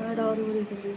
Add और बड़ी कर दी।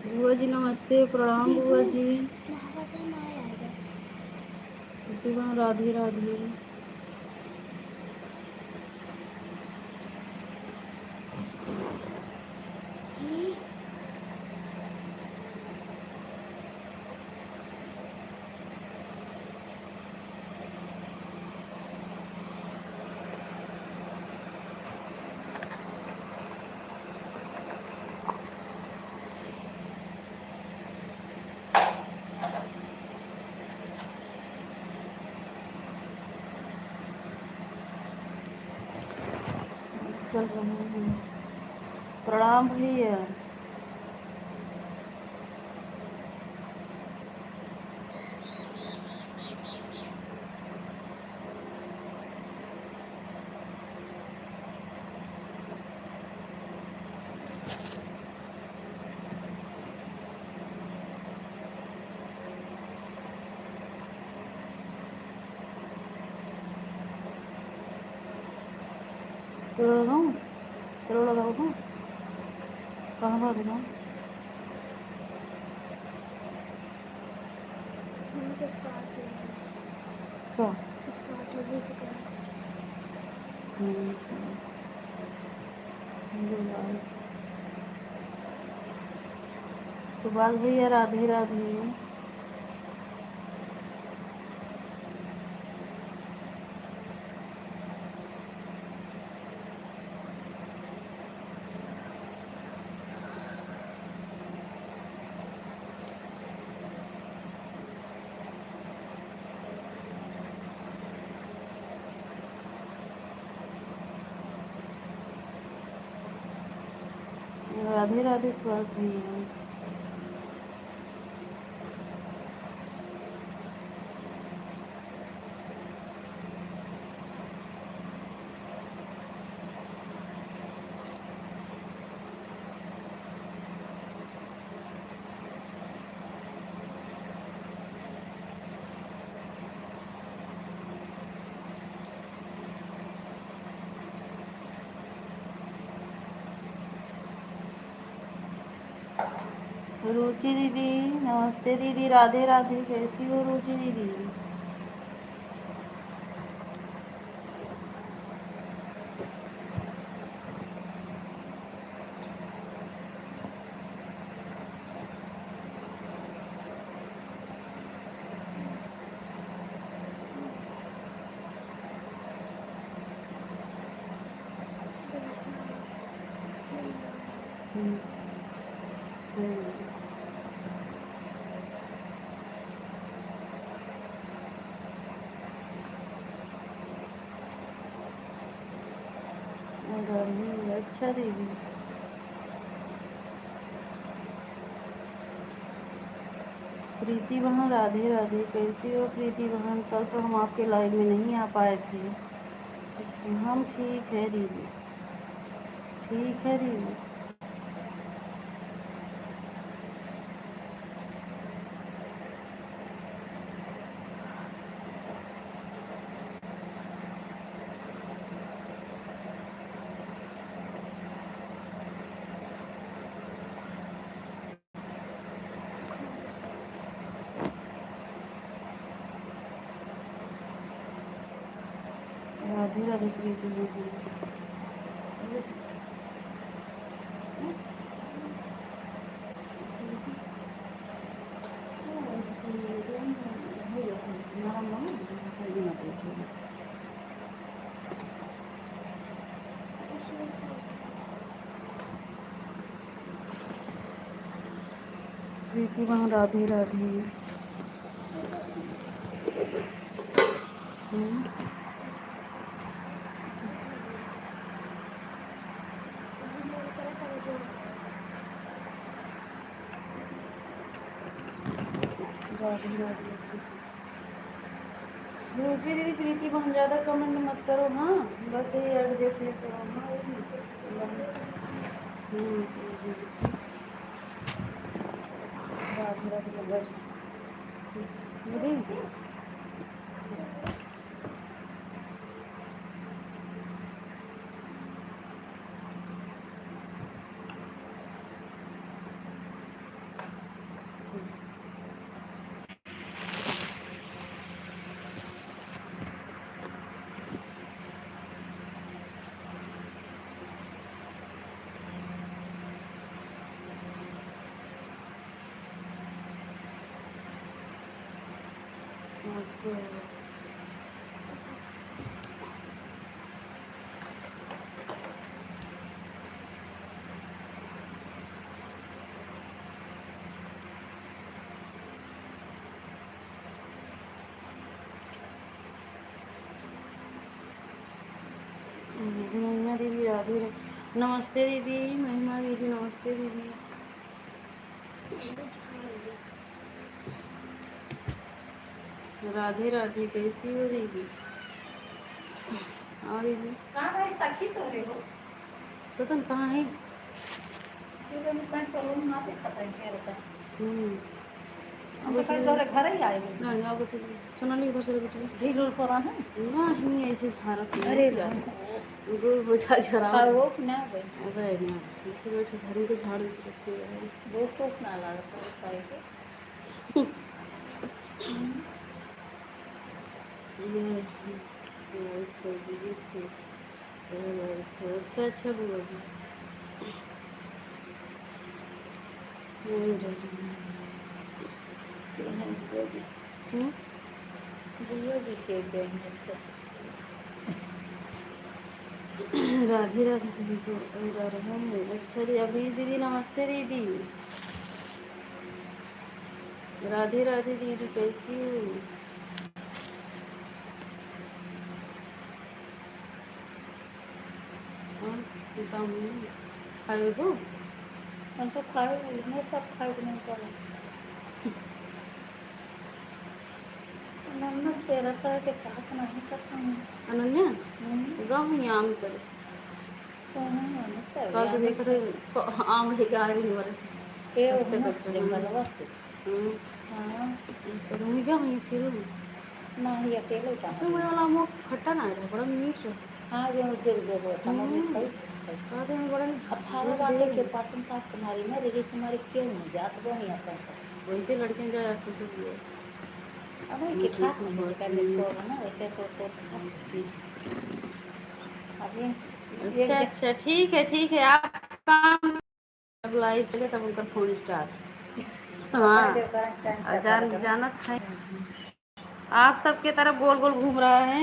बुआ जी नमस्ते, प्रणाम बुआ जी। शिवा राधे राधे। चल रहे हैं। प्रणाम भैया। तेरो लगाऊँ, तेरो लगाओ ना, कहाँ भाग रहा हूँ? क्या सुभाष भैया राधे राधे। राधे राधे सुभाष भैया। रुचि दीदी नमस्ते दीदी, राधे राधे। कैसी हो रुचि दीदी? अच्छा दीदी। प्रीति बहन राधे राधे। कैसी हो प्रीति बहन? कल तो हम आपके लाइव में नहीं आ पाए थे। हम ठीक है दीदी, ठीक है दीदी। राधे राधे प्रीति दीदी। प्रीति वहाँ राधे राधे। राधे राधे। दूसरी दीदी प्रीति बहन ज़्यादा कमेंट मत करो, हाँ बस यही ऐड देख लिया करो। हाँ राधे राधे दीदी। महिमा दीदी राधे नमस्ते दीदी। महिमा दीदी नमस्ते दीदी। राधे राधे, कैसी हो दीदी? हाँ दीदी कहाँ है? सखी तो है वो पता नहीं कहाँ है। अब तो घर ही आए ना अब तो सुना नहीं बस कुछ ढील पर है ना ही ऐसे भारत में। अरे गोल बोझा झरा वो ना भाई अबे ना फिर बैठे झाड़ी के झाड़ रखे हैं वो तो ना लगा साई के ये तो दीदी थे। अच्छा अच्छा बुआ जी। राधे राधे सभी को जा रहा है। अच्छा दी अभी दीदी नमस्ते दीदी। राधे राधे दीदी कैसी हो? खाए हो? हम तो खाए मैं सब खाए नहीं करो अनन्या तेरा तरह के पास नहीं करता हूँ। अनन्या गाँव में आम करे तो नहीं देखा था आम लेके आए हुए बड़े अच्छा हाँ तो तुम्हें क्या हुई फिर ना ही अकेले का तो मेरा आम खट्टा ना है बड़ा मीठ है। हाँ जो जो समझ में चाहिए कहते हैं बड़ा अठारह वाले के पास तुम्हारी ना दीदी तुम्हारी क्यों नहीं जात वो नहीं आता वैसे लड़कियाँ जा जाती थी अब के खास नहीं करने को ना वैसे तो खास अभी अच्छा ठीक है आप काम लाइव चले तब उनका फोन स्टार्ट। हाँ जाना है आप सबके तरफ गोल गोल घूम रहा है।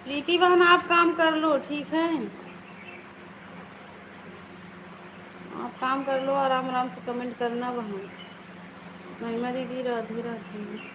प्रीति बहन आप काम कर लो ठीक है। आप काम कर लो आराम आराम से कमेंट करना बहन। महिमा दीदी राधे राधे।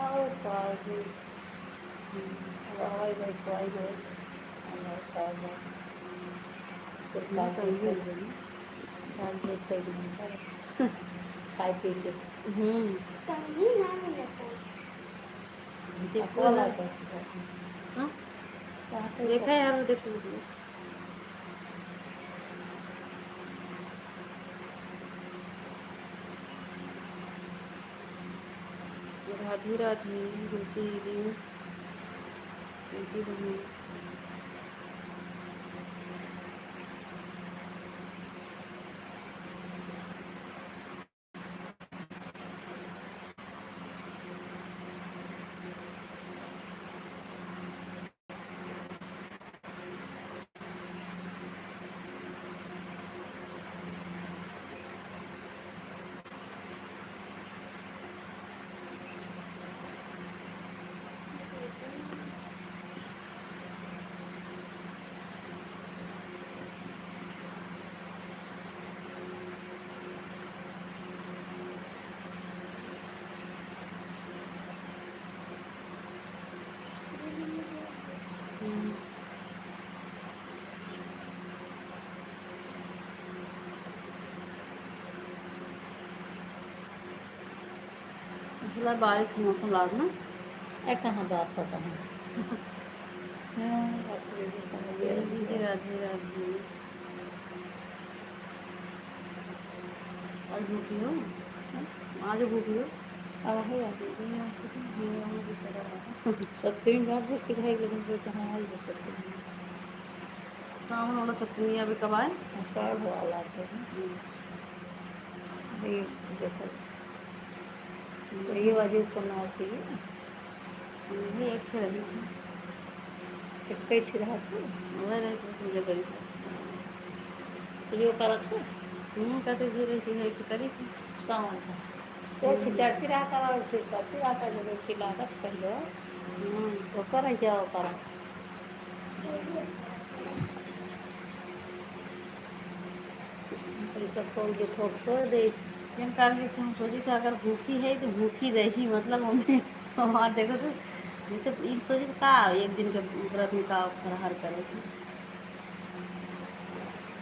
आओ पाजी वाई वाई वाई वाई हमारे पास कितना चाहिए काम के सही नहीं खाई पी के कहीं ना मिलता देखो ना हाँ देखा यार, देखो राधे राधे रुचि दीदी, प्रीति बहन। इसलिए बारिश का मौसम लाग ना कहाँ बात पता है। राधे राधे। और भूखी हो आज, भूखी हो अब है सप्तमी बात भूखी रहेगी, लेकिन फिर कहाँ आई है सप्तमी, सावन वाला सप्तमी अभी कब आए, साढ़ वाला देखो ये वाली करना होती है, ये एक रही थी, कई थी रहा था मुझे करी जो करा था कहते धीरे धीरे की करी थी सावन का, तो खिंचाती रहा था और फिर करती रहा था, जब खिलावत पहले तो कर जाओ करा सब खोल के थोक छोड़ दे। कल भी हम सोची था अगर भूखी है तो भूखी रही, मतलब हमें वहाँ देखो तो जैसे एक सोची का एक दिन के व्रत में का फरहार करे थे,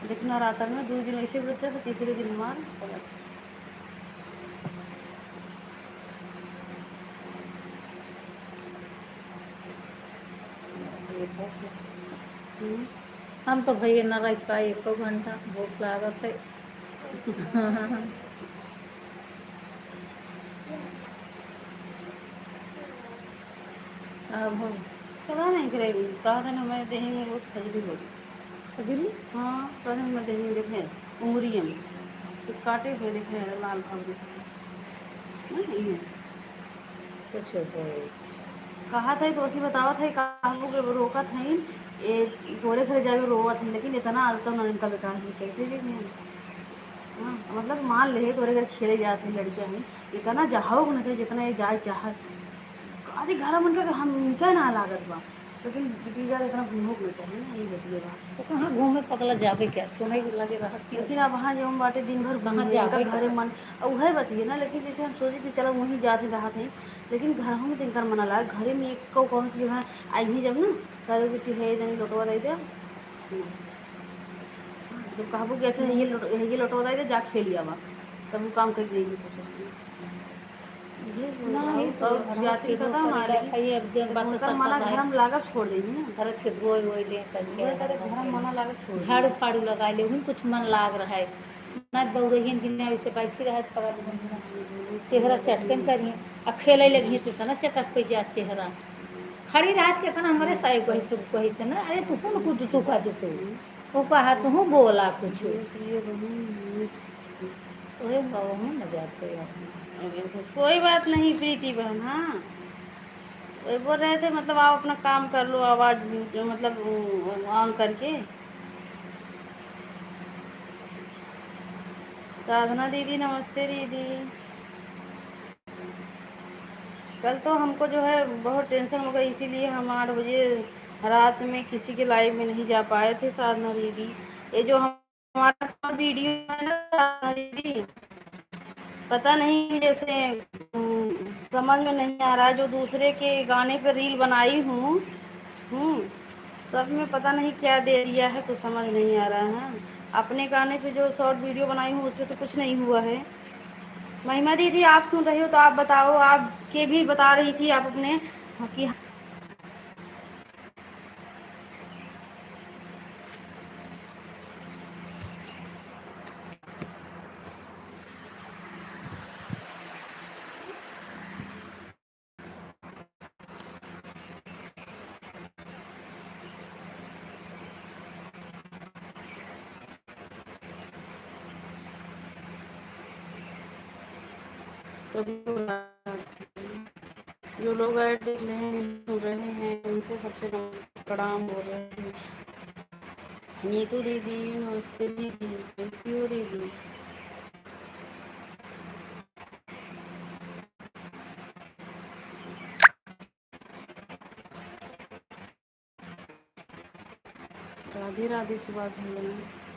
लेकिन नवरात्र में 2 दिन ऐसे व्रत थे, तो तीसरे दिन मार हम तो भैया न रह पाए 1 घंटा, भूख लागत है। अब हम पता नहीं करेगी, कहा था ना मैं देही में बहुत खजली होगी, खजली हाँ कहा था मैं देही में देखे उंगलियों में कुछ काटे हुए देखे लाल भाव देखे नहीं है कुछ कहा था तो उसी बतावा था, कानू के रोका था थोड़े घर जाए रोवा था, लेकिन इतना आलता ना इनका बेकार है कैसे भी नहीं। हाँ मतलब मान ले थोड़े घर खेले जाते हैं लड़कियाँ में, इतना जहाओ न थे जितना ये जाए चाहत आदि घर मन के हम क्या ना लागत बा, लेकिन दीदी इतना घूमो न चाहिए ना, ये बतिएगा तो कहाँ घूमे पगला जावे क्या सुने लगे रहा, लेकिन अब वहाँ जो हम बाटे दिन भर कहाँ जावे घरे मन वह बतिए ना, लेकिन जैसे हम सोचे थे चलो वहीं जाते रहा थे, लेकिन घर में दिन कर मना लगा, घरे में एक कौन सी जो है आई ही जब ना करे बेटी है नहीं लौटवा दे दे, जब कहबू कि अच्छा ये लौटवा दे जा खेल लिया तब वो काम कर देगी जाती पता मना घर में लागत छोड़ देंगे ना, घर से गोई वोई ले करके घर में मना लागत छोड़ झाड़ू फाड़ू लगा ले उन्हें कुछ मन लाग रहा है ना, दौड़िए दिन ऐसे बैठी रहे चेहरा चटकन करिए अब खेले लगी तो ना चटक पे जा चेहरा खड़ी रात के अपना हमारे साई कही सब कही थे ना, अरे तू कुछ तू कह दे तू कहा तू बोला कुछ अरे बाबा में मजाक कोई बात नहीं प्रीति बहन, हाँ वही बोल रहे थे मतलब आप अपना काम कर लो आवाज मतलब ऑन करके। साधना दीदी नमस्ते दीदी, कल तो हमको जो है बहुत टेंशन हो गई, इसीलिए हम 8 बजे रात में किसी के लाइव में नहीं जा पाए थे। साधना दीदी ये जो हमारा वीडियो है ना साधना दीदी, पता नहीं जैसे समझ में नहीं आ रहा है, जो दूसरे के गाने पर रील बनाई हूँ सब में पता नहीं क्या दे दिया है, कुछ समझ नहीं आ रहा है। अपने गाने पे जो शॉर्ट वीडियो बनाई हूँ उस पर तो कुछ नहीं हुआ है। महिमा दीदी आप सुन रही हो तो आप बताओ, आप के भी बता रही थी आप अपने कि तभी तो बुलाती हूँ। जो लोग ऐड देख रहे हैं सुन रहे हैं उनसे सबसे प्रणाम हो रहे हैं। नीतू दीदी नमस्ते दीदी, कैसी हो दीदी? राधे राधे सुभाष भैया।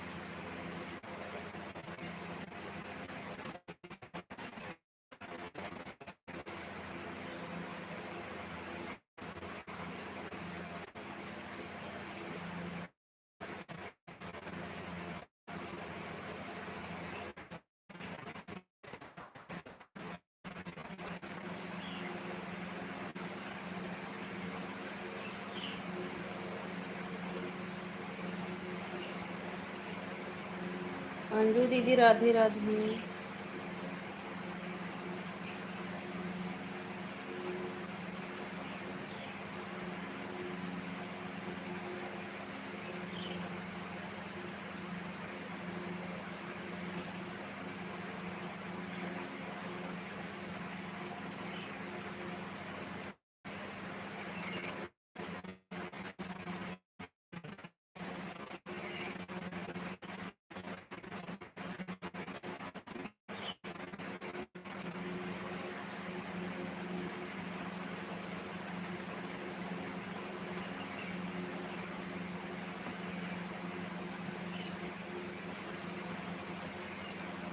अंजू दीदी राधे राधे।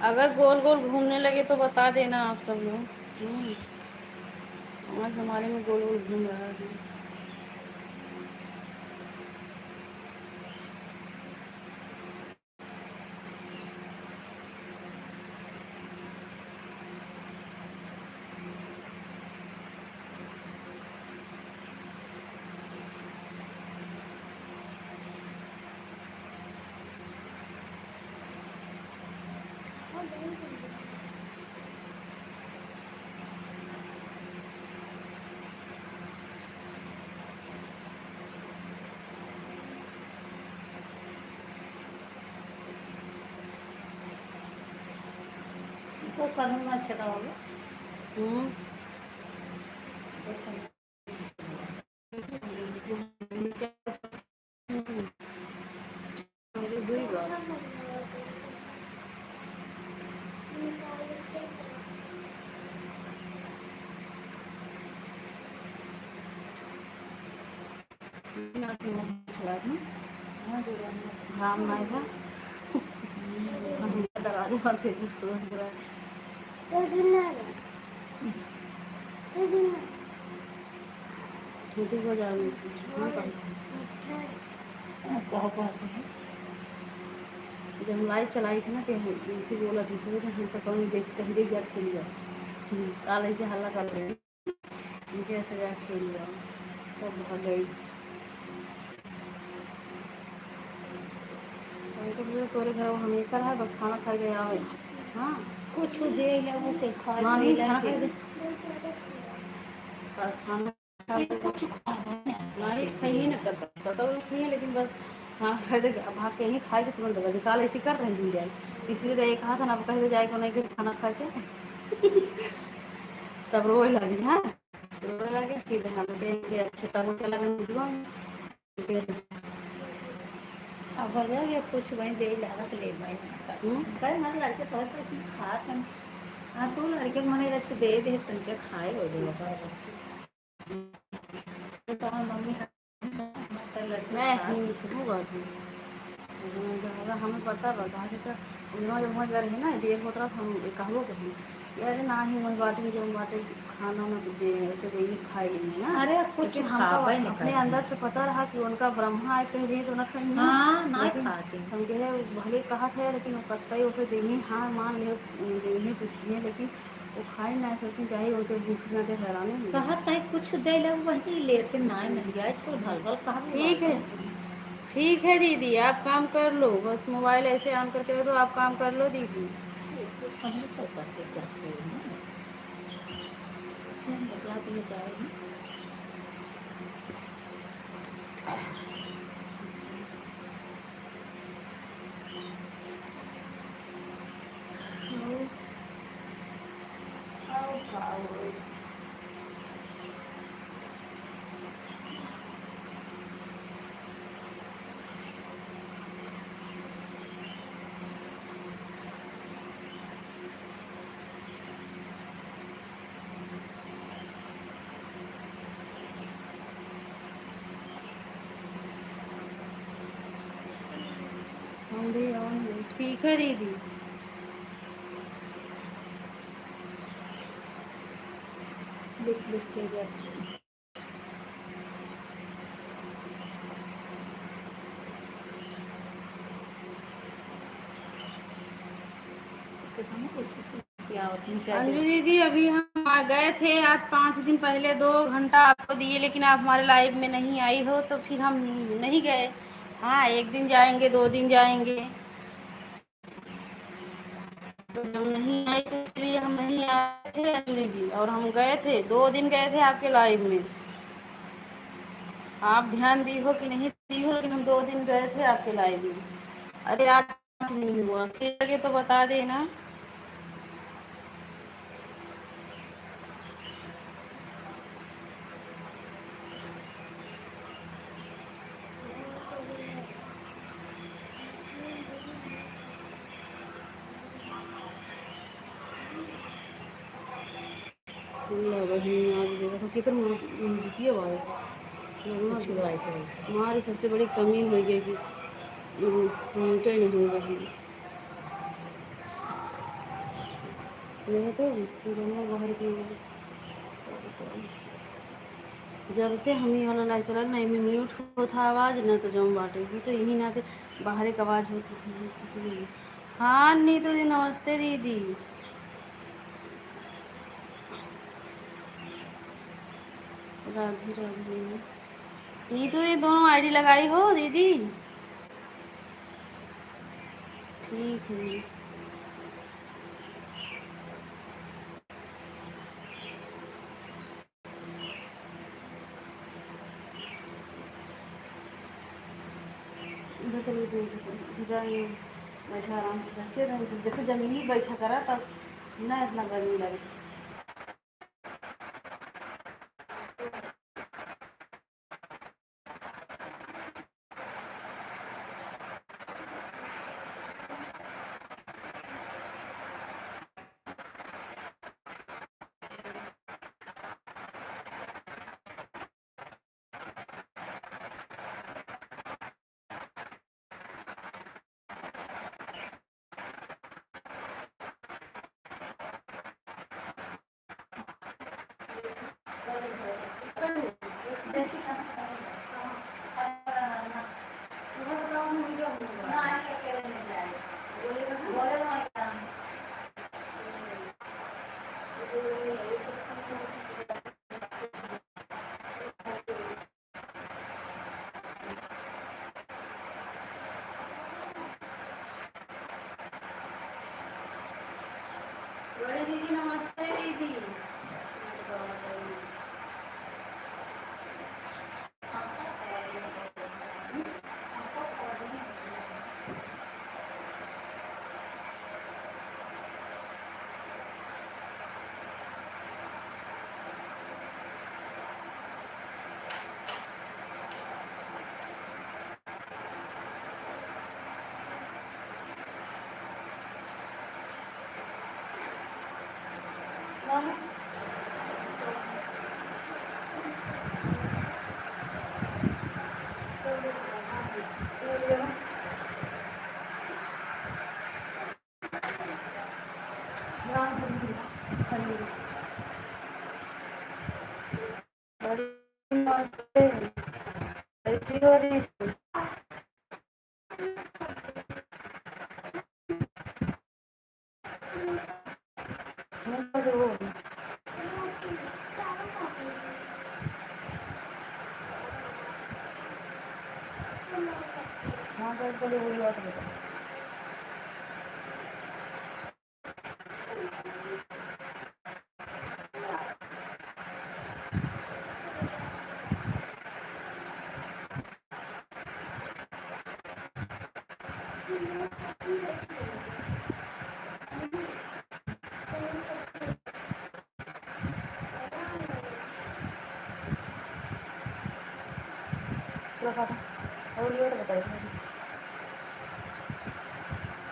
अगर गोल गोल घूमने लगे तो बता देना आप सब लोग। आज हमारे में गोल गोल घूम रहा है। तो करना अच्छा होगा। राम नायका दरवाजे पर सोच रहा छोटी हो जाएगी। जब हम लाइव चलाई थी ना तो इसी बोला थी सुबह हम तो कहीं देख कहीं देख जा खेल जाओ। काल ऐसे हल्ला कर रहे हैं उनके ऐसे जा खेल जाओ तो भाग गई। तो मुझे तोरे घर हमेशा है बस खाना खा गया हो। हाँ कुछ दे वो के खा नहीं खाना खा दे खाना नहीं खाइए ना करता तो खाइए लेकिन बस हाँ खा दे भाग के नहीं खाए तो तुरंत दबा काल ऐसी कर रही थी जाए इसलिए तो ये कहा था ना कह दे जाए को नहीं कि खाना खा के तब रोए लगी। हाँ रोए लगे फिर हम कहेंगे अच्छा तब वो चला गया अब ये कुछ वहीं दे लागत ले भाई कर मन लड़के तो खास हम। हाँ तो लड़के मन रच दे दे तनके खाए हो जाए तो मम्मी मैं हमें पता बता जब वहाँ जा रही ना देर होता हम कहबो कहीं यार ना ही वही बाटे जो बाटे खाना में दे ऐसे नहीं खाए लेंगे ना। अरे कुछ हम अपने अंदर से पता रहा कि उनका ब्रह्मा है कहीं दे तो न खाएंगे। हाँ ना खाते हम कहे भले कहा था लेकिन वो कत्ता ही उसे देनी हाँ मान ले देनी पूछिए लेकिन वो खाए ना सोचती चाहिए उनके भूख न दे हैरानी कहा चाहे कुछ दे लग वही लेते ना नहीं जाए छोड़ भल भल कहा। ठीक है दीदी आप काम कर लो बस मोबाइल ऐसे ऑन करके रख दो आप काम कर लो दीदी। हम भी आएंगे। ठीक है दीदी। लिख लिख के जाते अंजू दीदी, अभी हम आ गए थे आज 5 दिन पहले, 2 घंटा आपको दिए, लेकिन आप हमारे लाइव में नहीं आई हो, तो फिर हम नहीं गए। हाँ, 1 दिन जाएंगे, 2 दिन जाएंगे, तो जब नहीं आए तो इसलिए हम नहीं आए थे अंजलि जी। और हम गए थे, 2 दिन गए थे आपके लाइव में। आप ध्यान दी हो कि नहीं दी हो, लेकिन हम 2 दिन गए थे आपके लाइव में। अरे आज 5 दिन हुआ, फिर लगे तो बता देना। हमारी सबसे बड़ी कमी हो गई कि मीटर नहीं रही। तो बाहर की जब से हम ही वाला लाइट चला नहीं में म्यूट होता आवाज़ न तो जम बाटेगी, तो यही ना तो बाहर एक आवाज़ होती है। हाँ नीतू दी, नमस्ते दीदी। राधे राधे। नीतू दी, दोनों आईडी लगाई हो दीदी? ठीक है। जाइए, बैठा आराम से रखिए, जैसे जमीन ही बैठा करा तब ना इतना गर्मी लगे। बड़ी दीदी, नमस्ते दीदी। नमस्ते, कैसी हो रही? हाँ, वही बात बता।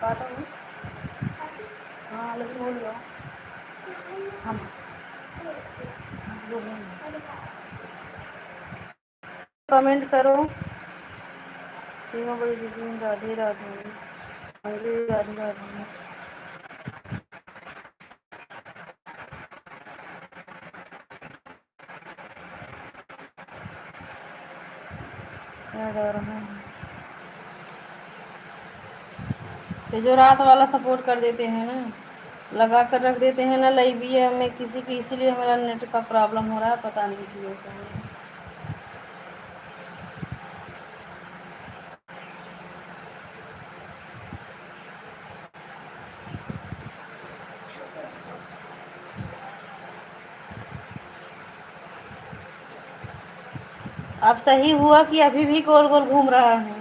काटो नहीं। हाँ लेकिन बोल लो हम कमेंट करो। सीमा बड़ी दीदी राधे राधे। राधे राधे। क्या डर है ये जो रात वाला सपोर्ट कर देते हैं ना, लगा कर रख देते हैं ना लाइव भी है हमें किसी की, इसीलिए हमारा नेट का प्रॉब्लम हो रहा है, पता नहीं क्यों ऐसा हो रहा है। अब सही हुआ कि अभी भी गोल गोल घूम रहा है।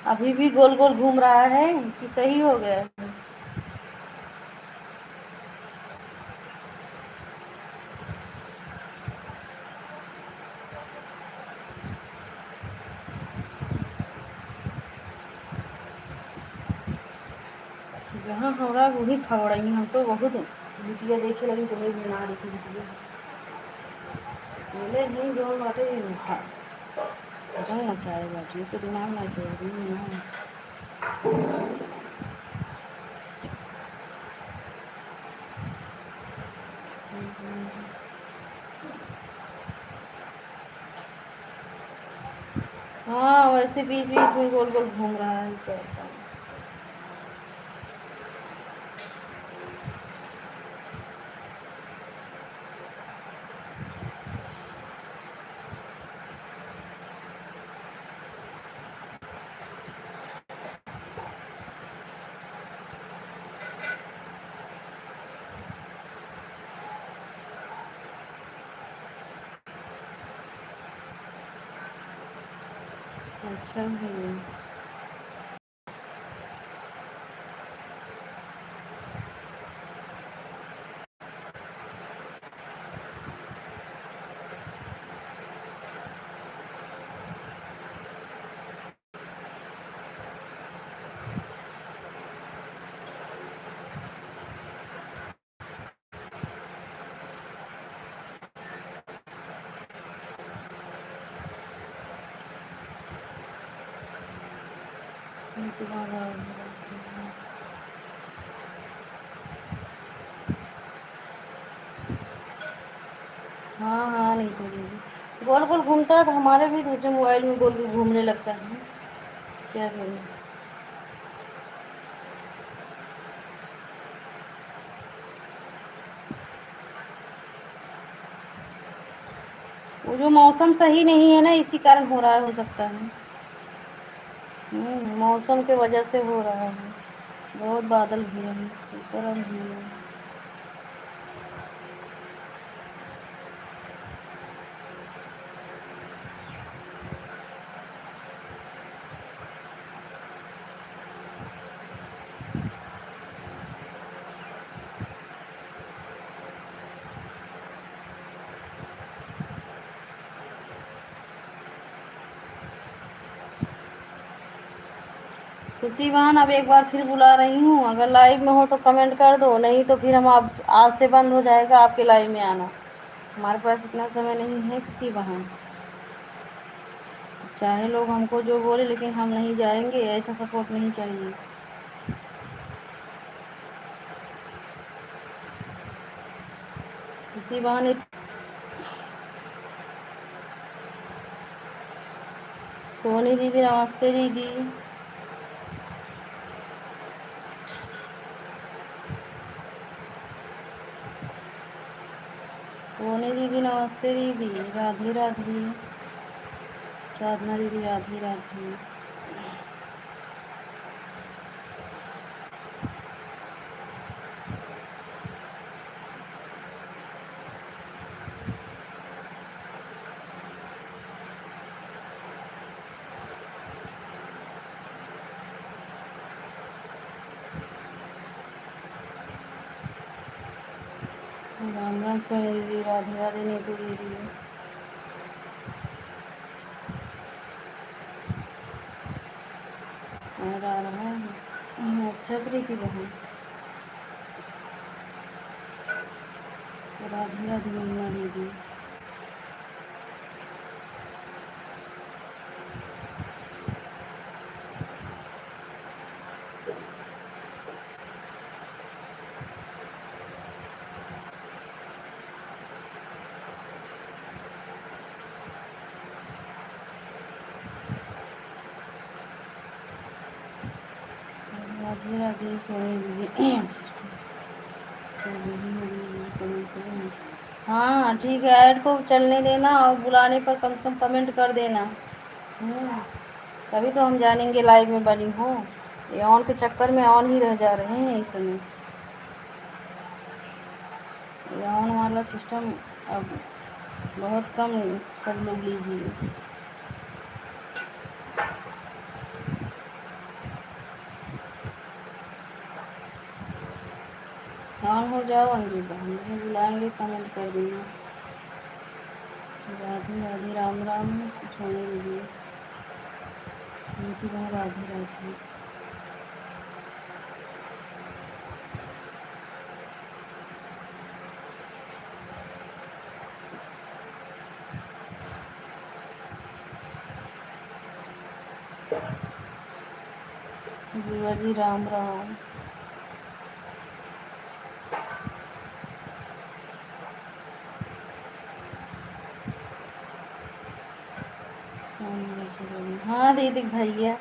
अभी भी गोल गोल घूम रहा है कि सही हो गया? जहाँ हो रहा है वही खबड़ेंगे हम तो, बहुत बिटिया देखे लगी तो भी ना देखी बिटिया बोले नहीं जो बाटे मचाए बाटी तो दिमाग ना चाहिए ना। हाँ वैसे बीच बीच में गोल गोल घूम रहा है क्या? अच्छा है। हाँ हाँ नहीं करेंगे। गोल गोल घूमता है तो हमारे भी दूसरे मोबाइल में गोल गोल घूमने लगता है, क्या करें? वो जो मौसम सही नहीं है ना, इसी कारण हो रहा है, हो सकता है। मौसम के वजह से हो रहा है। बहुत बादल भी है, गर्म भी है। खुशी बहन अब एक बार फिर बुला रही हूँ, अगर लाइव में हो तो कमेंट कर दो, नहीं तो फिर हम आप आज से बंद हो जाएगा आपके लाइव में आना। हमारे पास इतना समय नहीं है खुशी बहन, चाहे लोग हमको जो बोले लेकिन हम नहीं जाएंगे, ऐसा सपोर्ट नहीं चाहिए। खुशी बहन सोनी दीदी नमस्ते दीदी। सोनी दीदी नमस्ते दीदी। राधे राधे। साधना दीदी राधे राधे। राम राम सोनी दीदी, राधे राधे नीतू दीदी। और आ रहा है। अच्छा प्रीति बहन, राधे राधे मीना दीदी। राधे राधे सोनी दीदी। हाँ ठीक है, ऐड को चलने देना और बुलाने पर कम से कम कमेंट कर देना। तभी तो हम जानेंगे लाइव में बनी हो। ये ऑन के चक्कर में ऑन ही रह जा रहे हैं इस समय। ये ऑन वाला सिस्टम अब बहुत कम सब लोग लीजिए। ऑन हो जाओ अंजू बहन, बुलाएंगे कमेंट कर देना। राधे राधे, राम राम सोनी दीदी, नीति बहन, राधे राधे। बुआ जी राम राम। हाँ दीदी भैया।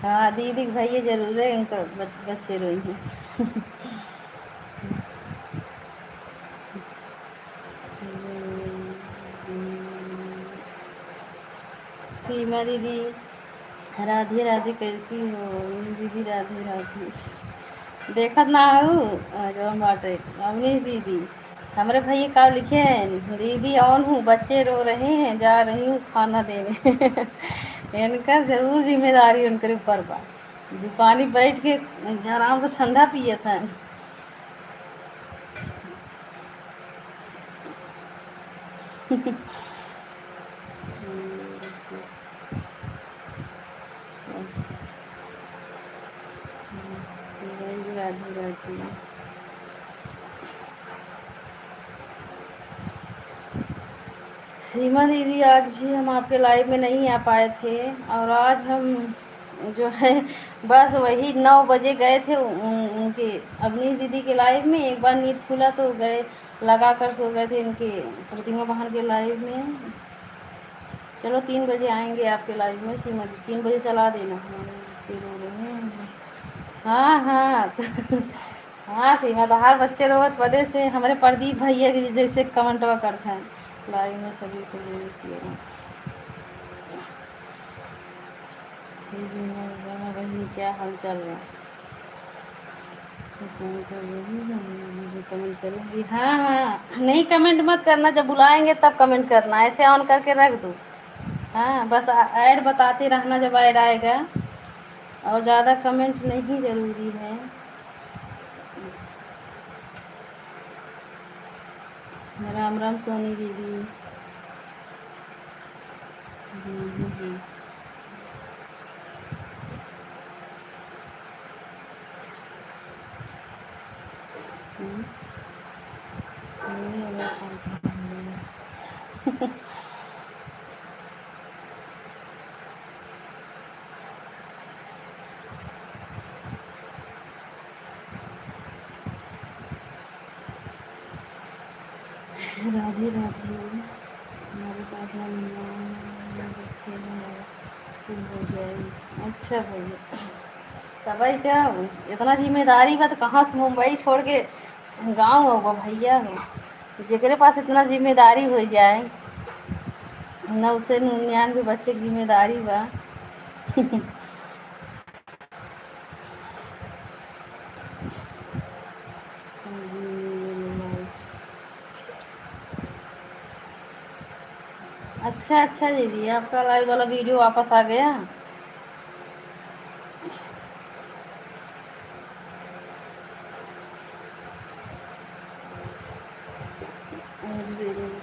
हाँ दीदी भैया जरूर है, उनका बच्चे रोई हैं। सीमा दीदी, राधे राधे, कैसी हो दीदी? राधे राधे। देखत ना हूँ जो बाटे अवनीश दीदी, हमारे भैया का लिखे हैं, दीदी ऑन हूँ, बच्चे रो रहे हैं, जा रही हूँ खाना देने। इनका जरूर जिम्मेदारी उनके ऊपर बा। दुकानी बैठ के आराम से ठंडा पिए था। राधे राधे। सीमा दीदी, आज भी हम आपके लाइव में नहीं आ पाए थे, और आज हम जो है बस वही 9 बजे गए थे उनके अवनीश दीदी के लाइव में। एक बार नींद खुला तो गए, लगा कर सो गए थे इनके प्रतिमा बहन के लाइव में। चलो 3 बजे आएंगे आपके लाइव में सीमा दी, 3 बजे चला देना। बच्चे रो रहे हैं। हाँ हाँ। हाँ सीमा तो हर बच्चे रोवत वजह से हमारे प्रदीप भैया के जैसे कमेंट करते हैं लाइव में सभी को वही क्या हाल चल रहा है। कमेंट करूँगी। हाँ हाँ, नहीं कमेंट मत करना, जब बुलाएंगे तब कमेंट करना, ऐसे ऑन करके रख दो। हाँ बस ऐड बताते रहना जब ऐड आएगा, और ज़्यादा कमेंट नहीं ज़रूरी है। राम राम सोनी दीदी। जी। राधे राधे। हमारे पास बच्चे हो जाएगी। अच्छा भैया, तब क्या इतना जिम्मेदारी बा तो कहाँ से मुंबई छोड़ के गाँव हो भैया हो, जेकरे पास इतना जिम्मेदारी हो जाए। 999 बच्चे की जिम्मेदारी बा। अच्छा अच्छा दीदी, आपका लाइव वाला वीडियो वापस आ गया। दूध दे दूँगी।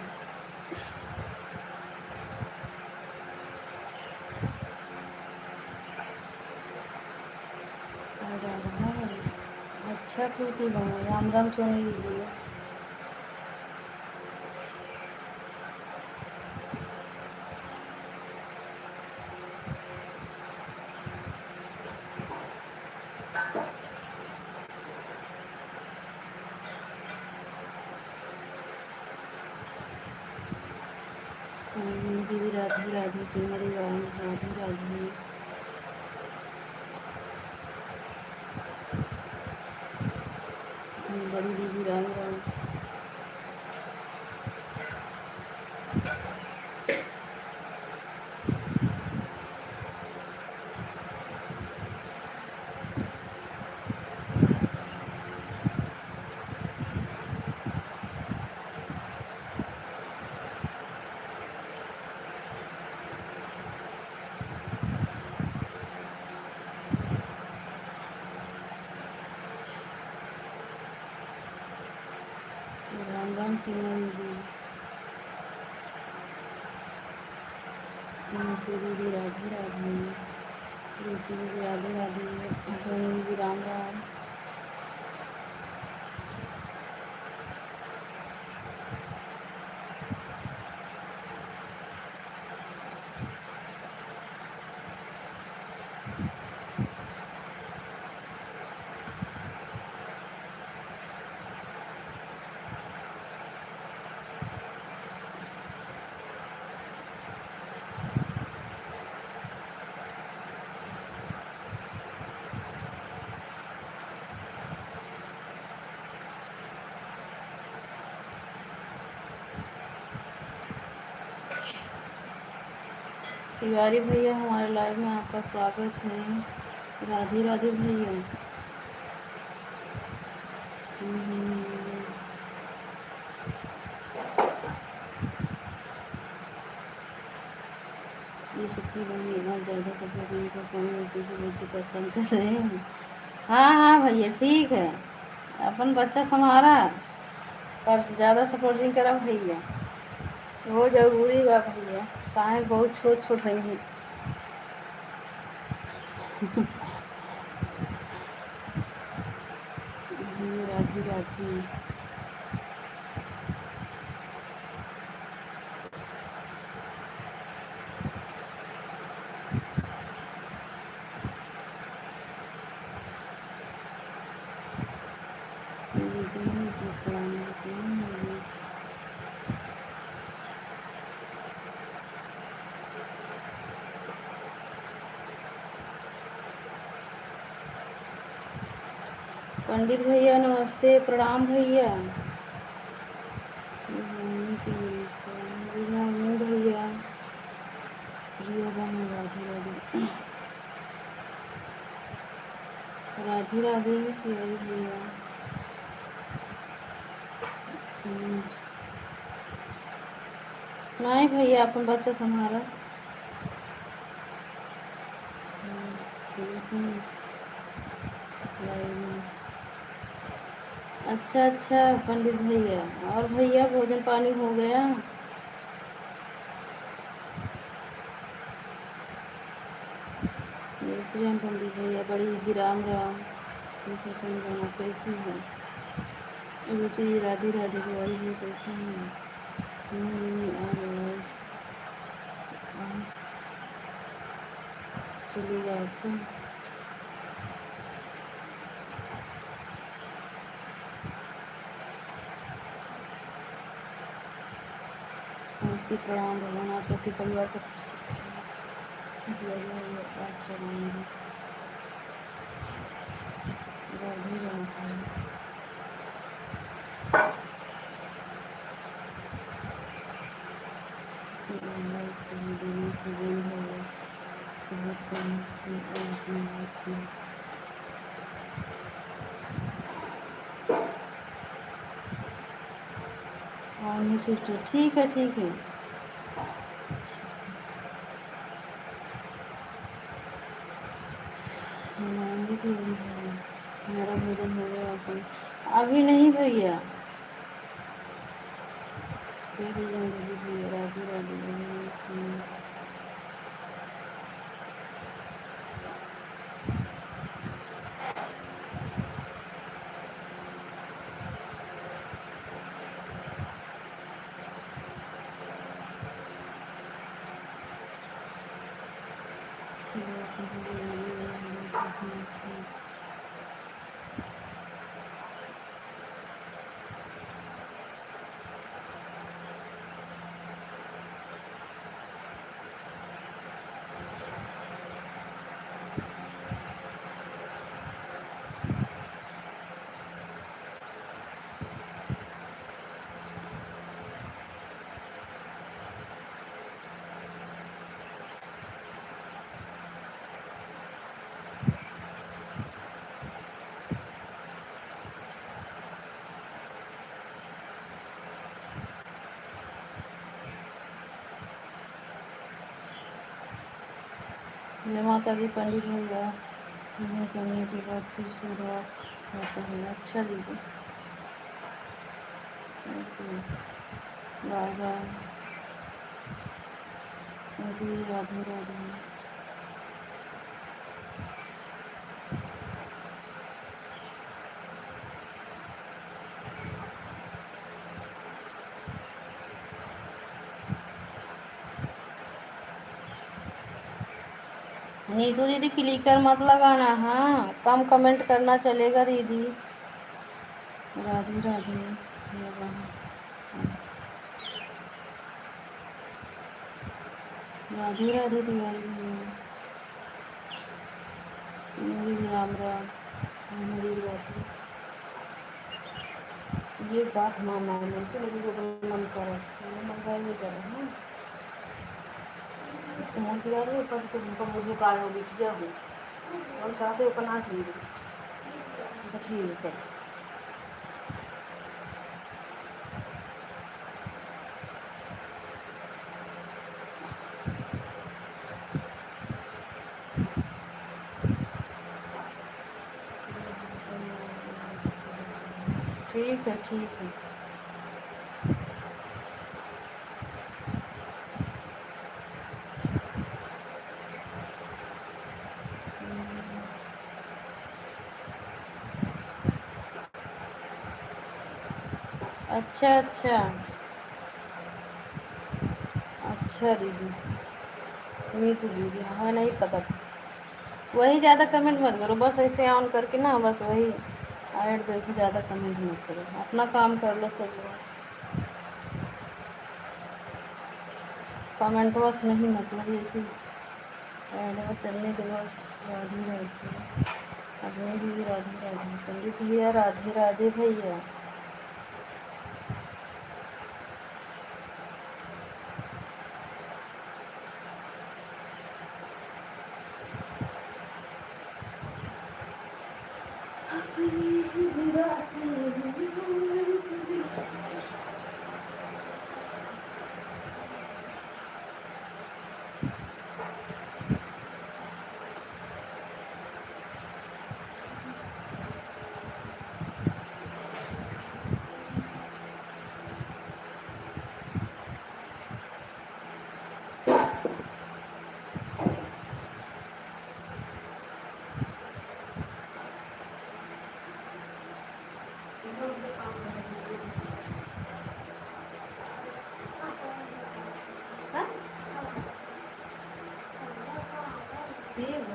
अच्छा प्रीति बहन, राम राम सोनी दीदी। दीदी राधे राधे, सिमरी बहन राधे राधे। बड़ी दीदी राम राम। राम राम सिमरी दीदी। दीदी राधे राधे, रुचि दीदी राधे राधे, सोनी दीदी राम राम। तिवारी भैया, हमारे लाइव में आपका स्वागत है। राधे राधे भैया। ये छुट्टी बनी और ज़्यादा सपोर्टिंग को कम होती है, बच्चे परेशान कर रहे हैं। हाँ हाँ भैया ठीक है, अपन बच्चा संभाला पर ज़्यादा सपोर्टिंग करा भैया, वो जरूरी बा भैया, काहे बहुत छोट छोट रही हैं। राधे राधे। पंडित भैया नमस्ते, प्रणाम भैया। भैया राधे राधे राधे भैया। नहीं भैया, अपन बच्चा संभाला। अच्छा अच्छा पंडित भैया, और भैया भोजन पानी हो गया? श्री राम पंडित भैया, बड़ी दीदी राम राम। कैसी है? रुचि राधे राधे तिवारी जी कैसे हैं? चलिएगा आपको नमस्ते, प्रणाम भगवान आप सबके परिवार को दिया गया अच्छा मानेंगे। राधे राधे। हाँ सिस्टर ठीक है ठीक है। मेरा भोजन हो गया अपन? अभी नहीं भैया, मेरी जिंदगी भी राधे राधे। जय माता दी पंडित भैया। यह करने के बाद फिर शुरुआत होता है। अच्छा दीदी, okay, bye bye. Radhe Radhe Radhe. Neetu दीदी क्लिकर मत लगाना, हाँ कम कमेंट करना चलेगा दीदी। राधे राधे। राधे राधे तिवारी मेरी राम राम। मेरी बात ये बात मानना है मेरे को, लेकिन जो मन करे मंगा ये करे ना तुम दिया रे पर तुमको मुझे कालो बिच गया हो और कहते हो पनास ली तो ठीक है। ठीक है ठीक है। अच्छा अच्छा अच्छा दीदी, नीतू दीदी हाँ नहीं पता था। वही ज़्यादा कमेंट मत करो, बस ऐसे ऑन करके ना बस वही ऐड करके ज़्यादा कमेंट मत करो, अपना काम कर लो सब लोग। कमेंट बस नहीं मतलब ऐसे ऐड में चलने के बस। राधे राधे। अपने भी राधे राधे। पंडित भैया राधे राधे भैया।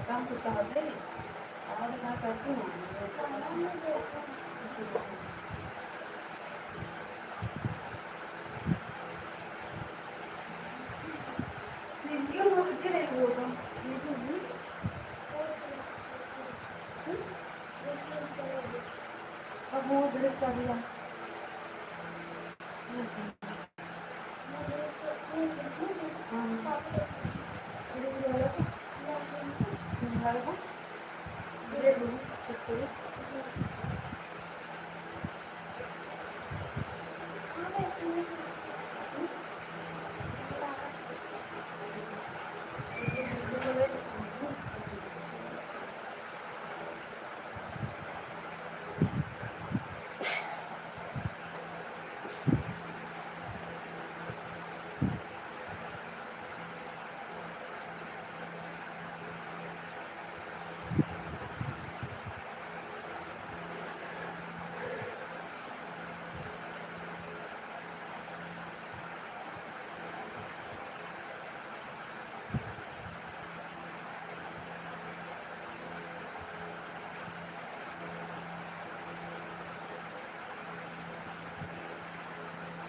काम कुछ कहा और क्या करती हूँ अब वो चल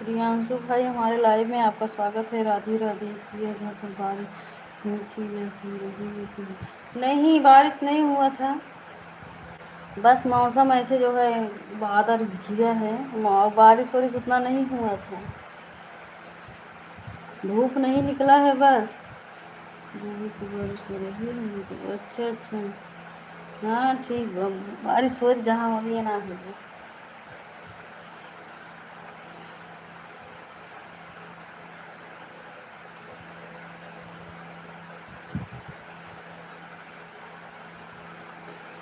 प्रियांशु भाई हमारे लाइव में आपका स्वागत है। राधे राधे। ये घर पर बारिश हो रही थी? नहीं, बारिश नहीं हुआ था, बस मौसम ऐसे जो है बादल घिरा है, बारिश वारिश उतना नहीं हुआ था, धूप नहीं निकला है बस। से बारिश हो रही है? अच्छा अच्छा, हाँ ठीक, बारिश हो रही जहाँ हो रही है ना हो रही।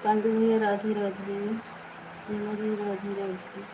पांडु भैया राधे राधे। राधे राधे राधे।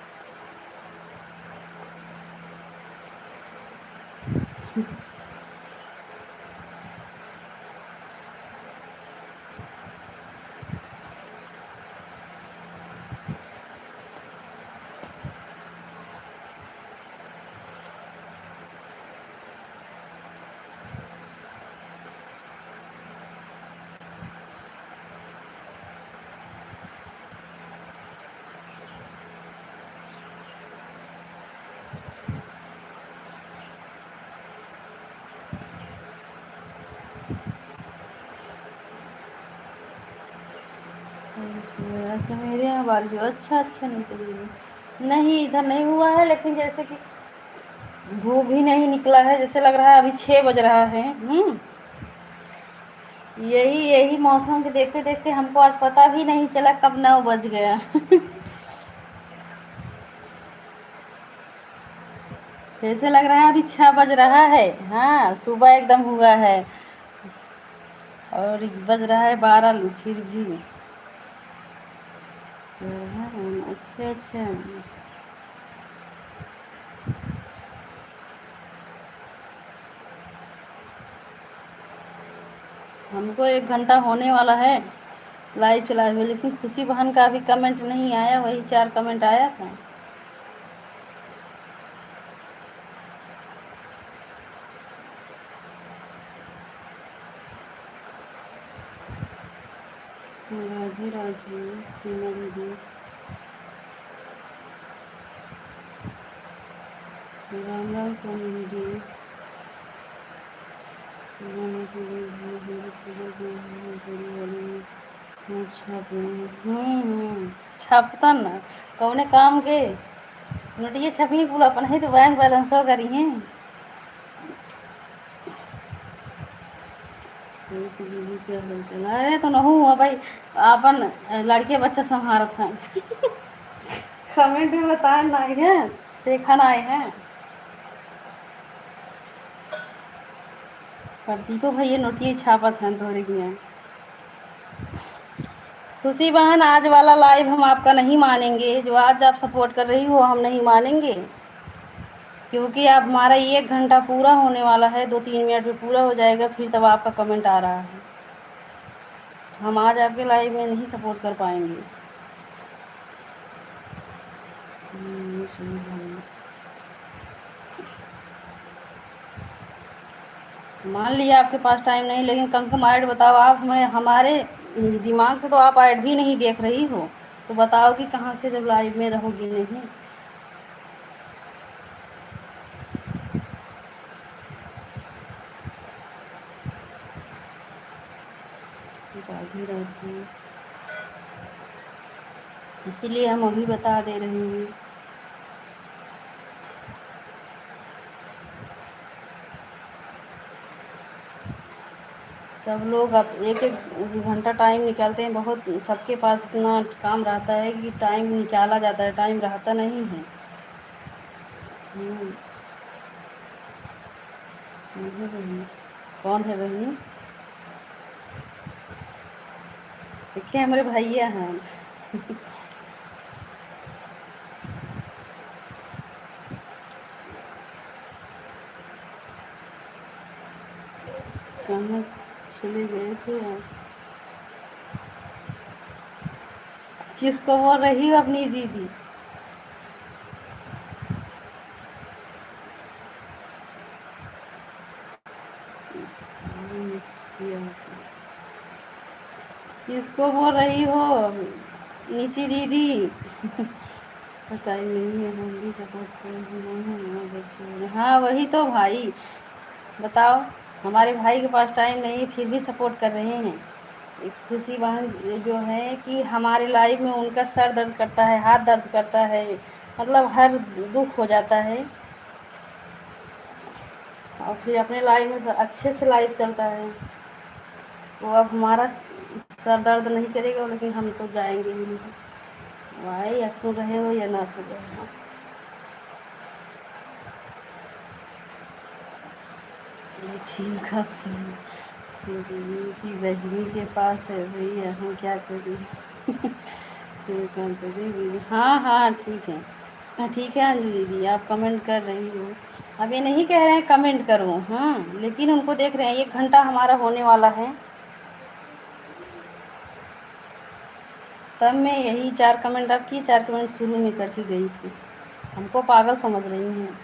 अच्छा, मेरे यहाँ बारिश अच्छा अच्छा निकली नहीं, इधर नहीं हुआ है, लेकिन जैसे कि धूप भी नहीं निकला है, जैसे लग रहा है अभी 6 बज रहा है। यही यही मौसम के देखते देखते हमको आज पता भी नहीं चला कब 9 बज गया। जैसे लग रहा है अभी 6 बज रहा है। हाँ, सुबह एकदम हुआ है और बज रहा है 12 फिर भी। अच्छा अच्छा, हमको 1 घंटा होने वाला है लाइव चलाए हुए, लेकिन खुशी बहन का अभी कमेंट नहीं आया, वही 4 कमेंट आया था। राधे राधे सीमा दीदी। राम राम सोनी दीदी। छापता ना कौने काम के नोटिए छपी पूरा अपन है तो बैंक बैलेंस करी है। क्या हाल चल? अरे तो नहू हुआ भाई, अपन लड़के बच्चा संभारत हैं। कमेंट में बताए ना आए हैं, देखा ना आए हैं। प्रदीपो भैया नोटिए छापत हैं थोड़ी में। खुशी बहन आज वाला लाइव हम आपका नहीं मानेंगे, जो आज आप सपोर्ट कर रही हो हम नहीं मानेंगे, क्योंकि अब हमारा 1 घंटा पूरा होने वाला है, 2-3 मिनट में पूरा हो जाएगा, फिर तब आपका कमेंट आ रहा है। हम आज आपके लाइव में नहीं सपोर्ट कर पाएंगे। मान लिया आपके पास टाइम नहीं, लेकिन कम से कम ऐड बताओ आप। मैं हमारे दिमाग से तो आप ऐड भी नहीं देख रही हो, तो बताओ कि कहाँ से जब लाइव में रहोगी नहीं। राधे राधे, इसीलिए हम अभी बता दे रहे हैं। सब लोग अब 1-1 घंटा टाइम निकालते हैं, बहुत सबके पास इतना काम रहता है कि टाइम निकाला जाता है, टाइम रहता नहीं है। कौन है बहनी? देखिए हमारे भैया हैं। कहाँ चले गए थे आप? किसको बोल रही हो? अपनी दीदी? किसको बोल रही हो? निशी दीदी। टाइम नहीं है, हम भी सपोर्ट कर नहीं है। हाँ वही तो भाई, बताओ, हमारे भाई के पास टाइम नहीं है फिर भी सपोर्ट कर रहे हैं। एक खुशी बहन जो है कि हमारे लाइफ में उनका सर दर्द करता है, हाथ दर्द करता है, मतलब हर दुख हो जाता है, और फिर अपने लाइफ में अच्छे से लाइफ चलता है। वो अब हमारा सर दर्द नहीं करेगा, लेकिन हम तो जाएंगे ही नहीं भाई, या सुन रहे हो या ना सुन रहे हो। ठीक है, दीदी की बहनी के पास है भैया, हम क्या करें। ठीक है दीदी, हाँ हाँ ठीक है। हाँ ठीक है अंजू दीदी, आप कमेंट कर रही हो, अब ये नहीं कह रहे हैं कमेंट करो, हाँ, लेकिन उनको देख रहे हैं 1 घंटा हमारा होने वाला है, तब मैं यही 4 कमेंट आपकी 4 कमेंट शुरू में करके गई थी, हमको पागल समझ रही हैं।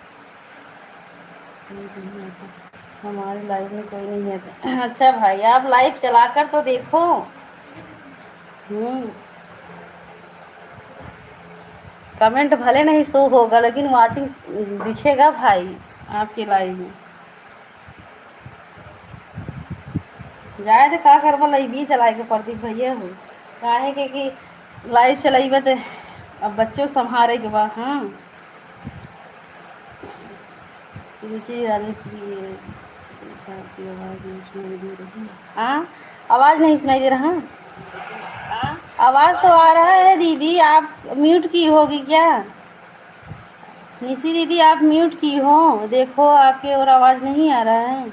हमारी लाइफ में कोई नहीं है। अच्छा भाई, आप लाइव चलाकर तो देखो। कमेंट भले नहीं शो होगा, लेकिन वाचिंग दिखेगा भाई आपके लाइव में। जाए तो का करवा लाइव चलाए के प्रदीप भैया हो, काहे के कि लाइव चलाइबे तो अब बच्चों संभाले के बाद। हाँ रुचि रानी प्रिय की आवाज़ नहीं सुनाई दे रही। हाँ आवाज़ नहीं सुनाई दे रहा। आवाज़ तो आ रहा है दीदी, आप म्यूट की होगी क्या? निशी दीदी आप म्यूट की हो, देखो आपके और आवाज़ नहीं आ रहा है।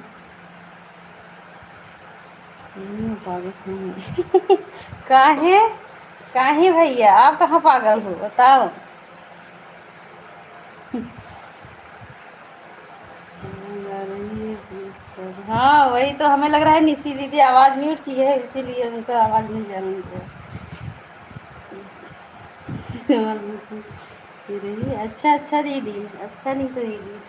पागल काहे काहे भैया, आप कहाँ पागल हो बताओ। हाँ वही तो हमें लग रहा है निशी दीदी आवाज़ म्यूट की है, इसीलिए उनका आवाज़ नहीं जा रही। अच्छा अच्छा दीदी, अच्छा नहीं तो दीदी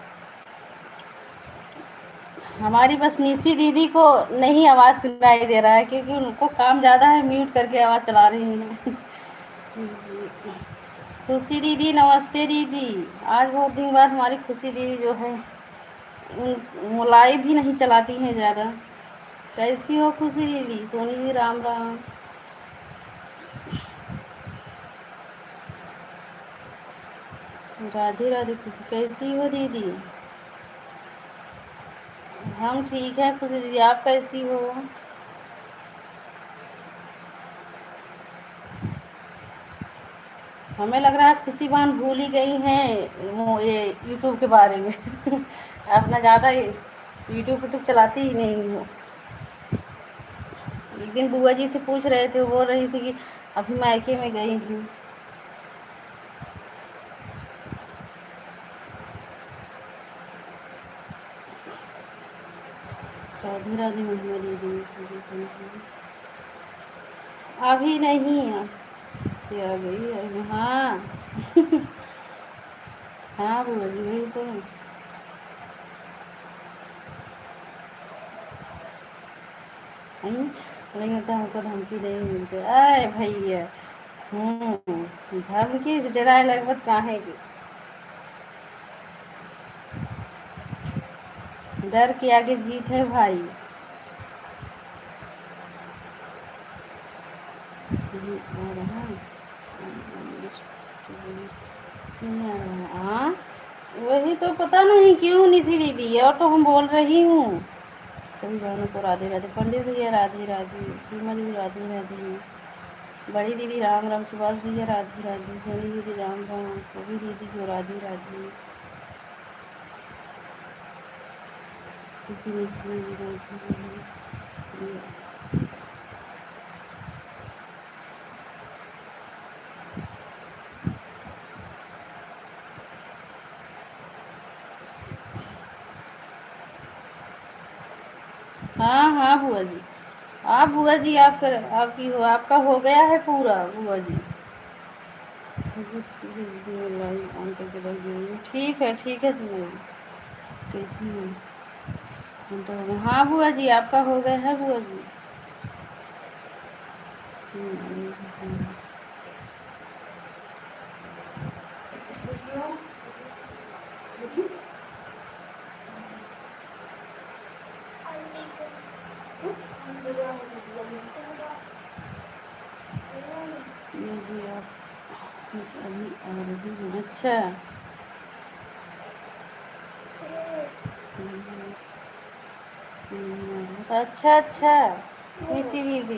हमारी बस निशी दीदी को नहीं आवाज़ सुनाई दे रहा है, क्योंकि उनको काम ज़्यादा है, म्यूट करके आवाज़ चला रही हैं। खुशी दीदी नमस्ते दीदी, आज बहुत दिन बाद हमारी खुशी दीदी जो है लाइव भी नहीं चलाती हैं ज़्यादा। कैसी हो खुशी दीदी? सोनी जी राम राम। राधे राधे खुशी, कैसी हो दीदी? हम ठीक है खुशी दीदी, आप कैसी हो? हमें लग रहा है खुशी बहन भूल ही गई हैं ये यूट्यूब के बारे में। अपना ज़्यादा यूट्यूब चलाती ही नहीं हो। एक दिन बुआ जी से पूछ रहे थे, वो बोल रही थी कि अभी मायके में गई हूँ। राधे राधे महिमा दीदी, अभी नहीं से आ गई अभी। हाँ हाँ बुआ जी वही तो नहीं होता, हमको धमकी नहीं मिलते। अरे भैया धमकी से डराए लगभग काहे की, डर के आगे जीत है भाई। आ रहा नहीं आ रहा। हाँ वही तो पता नहीं क्यों निशी दीदी, और तो हम बोल रही हूँ सभी बहनों को राधे राधे, पंडित भैया राधे राधे, सीमा दीदी राधे राधे, बड़ी दीदी राम राम, सुभाष भैया राधे राधे, सोनी दीदी राम राम, सभी दीदी को राधे राधे, किसी मिस्त्री जी राधे। हाँ हाँ बुआ जी, आप बुआ जी आपकी हो, आपका हो गया है पूरा बुआ जी। ठीक है सुनिए, कैसी है? हाँ बुआ जी आपका हो गया है बुआ जी। अभी आ रही हूँ। अच्छा अच्छा अच्छा निशी दीदी,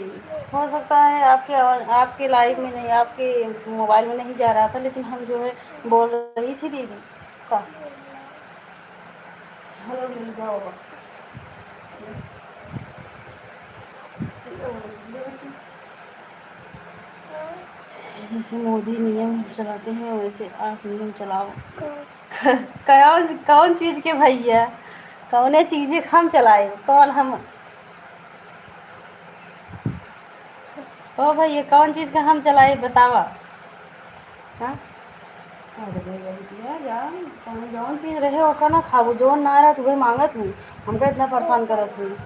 हो सकता है आपके लाइव में नहीं, आपके मोबाइल में नहीं जा रहा था, लेकिन हम जो है बोल रही थी दीदी का। हेलो मिल जाओ जैसे मोदी नियम चलाते हैं वैसे आप नियम चलाओ। कौन कौन चीज़ के भैया, कौन चीज़ हम चलाए, कौन हम। ओ भैया कौन चीज़ का हम चलाए बतावा। हाँ अरे भैया यार, जौन चीज़ रहे ओका ना खाबू, जौन ना रहा तुम्हें मांगत हूँ, हमका इतना परेशान करत हुई।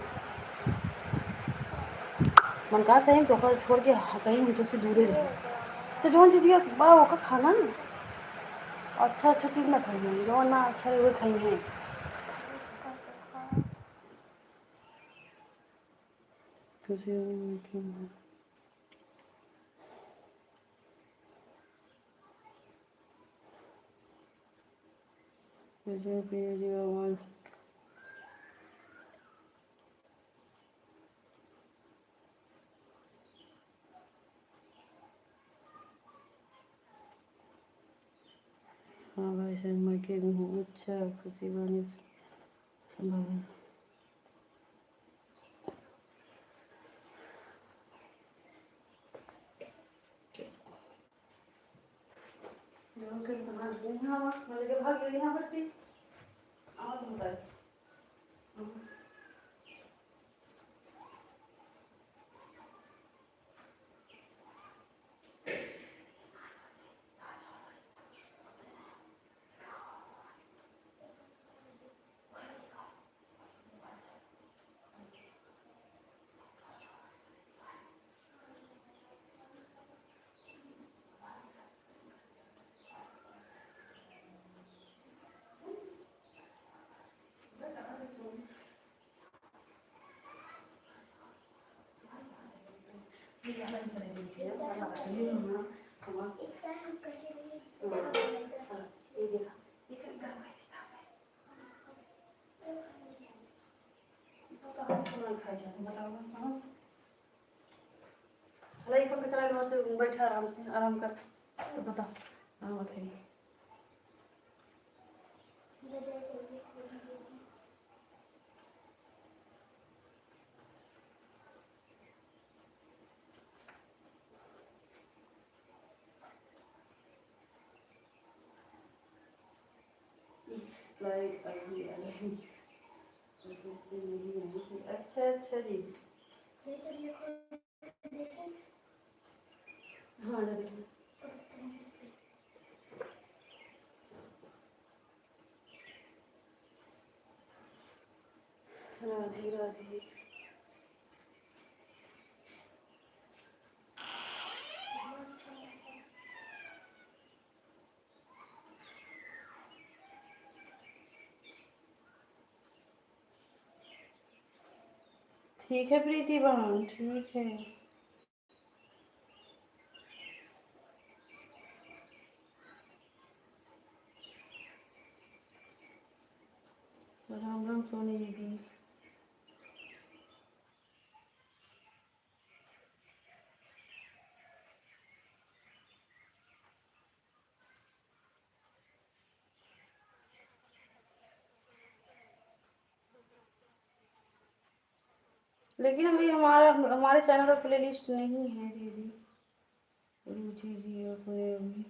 मन कहा सही तो छोड़ के कहीं हम तुझसे दूरे रहे, तो जौन चीज़ ये बड़ा ओका खाना ना, अच्छा अच्छा चीज़ ना खाइए, जौन ना अच्छा रहे वो खाइए। भगवान हाँ भाई सर मैं के हूँ। अच्छा खुशी बानी संभाल बैठा आराम से, आराम कर। तो बता हाँ बताइए। अच्छा अच्छा जी हाँ राधे राधे। ठीक है प्रीति बहन, ठीक है। राम राम सोनी दीदी। लेकिन अभी हमारे चैनल पर प्लेलिस्ट नहीं है दीदी। रुचि जी अपने अभी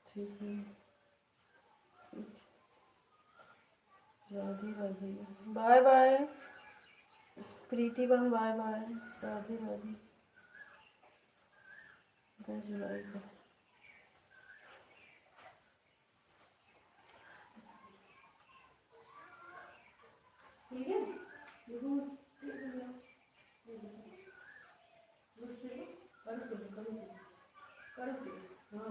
ठीक है। राधे राधे, बाय बाय प्रीति बहन, बाय बाय, राधे राधे। 10 जुलाई को ठीक है। हाँ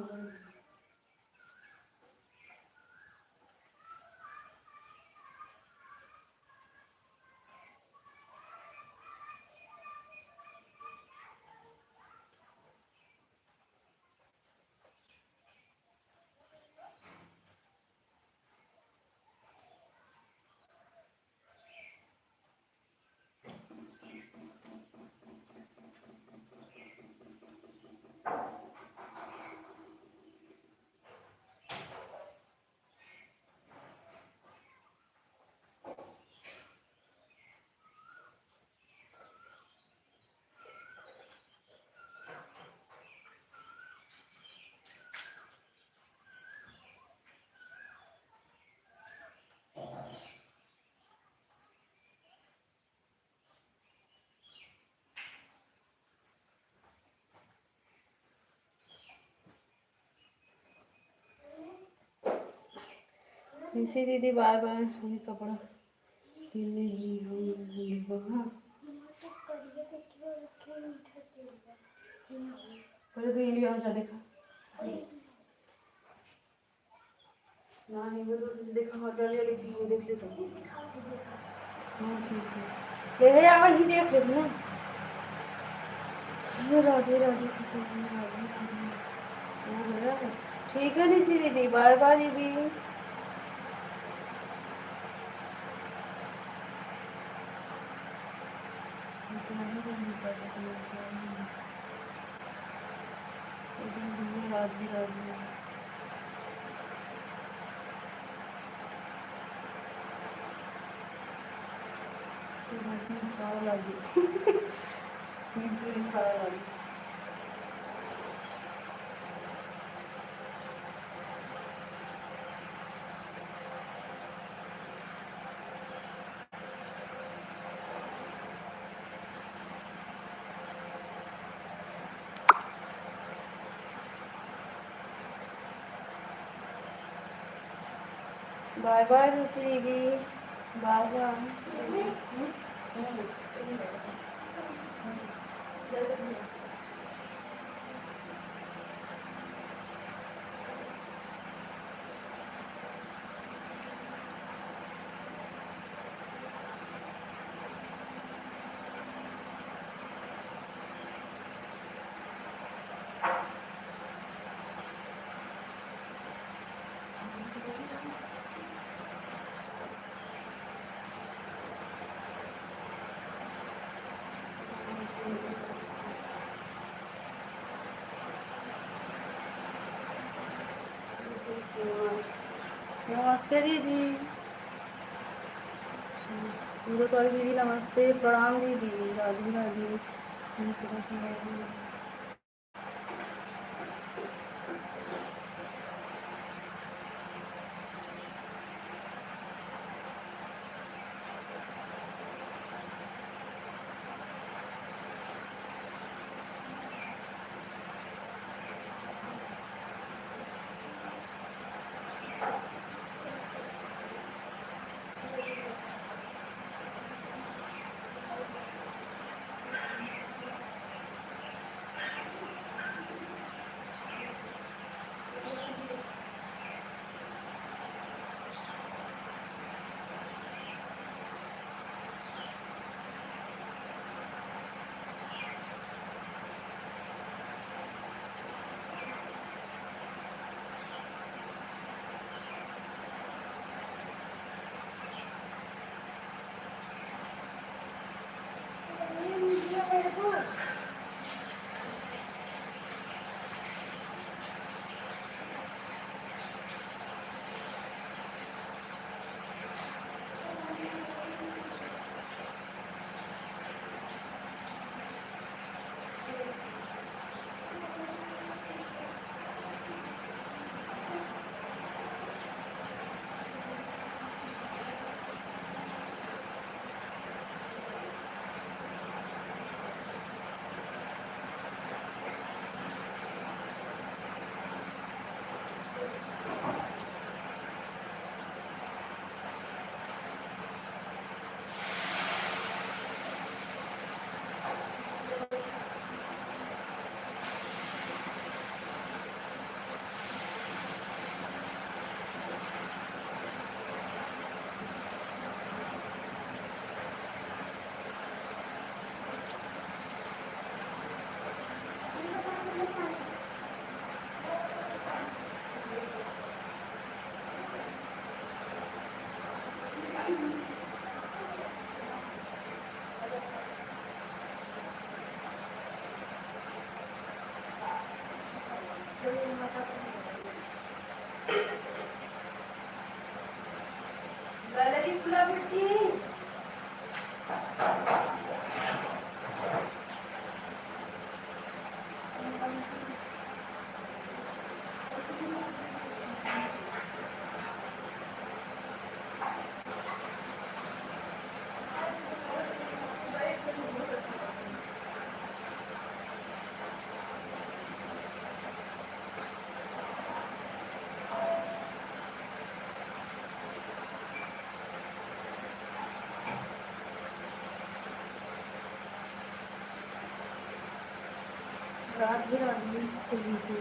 इसी दीदी बार बार हमें कपड़ा नहीं हम पहले तो ये लिया जा देखा ना नहीं वो तो देखा हटा लिया लेकिन वो देख लेता हाँ ठीक है ले आवा ही देख ले ना राधे राधे किसी राधे हो गया ठीक है निशी दीदी बाय बाय दीदी राधे राधे खावा लगी खावा लगी बाय बाय रुचि दीदी बाय बाय नमस्ते दीदी सूरत वाली दीदी नमस्ते प्रणाम दीदी राधे राधे गैलरी खुला बिट्टी राधे राधे सभी को।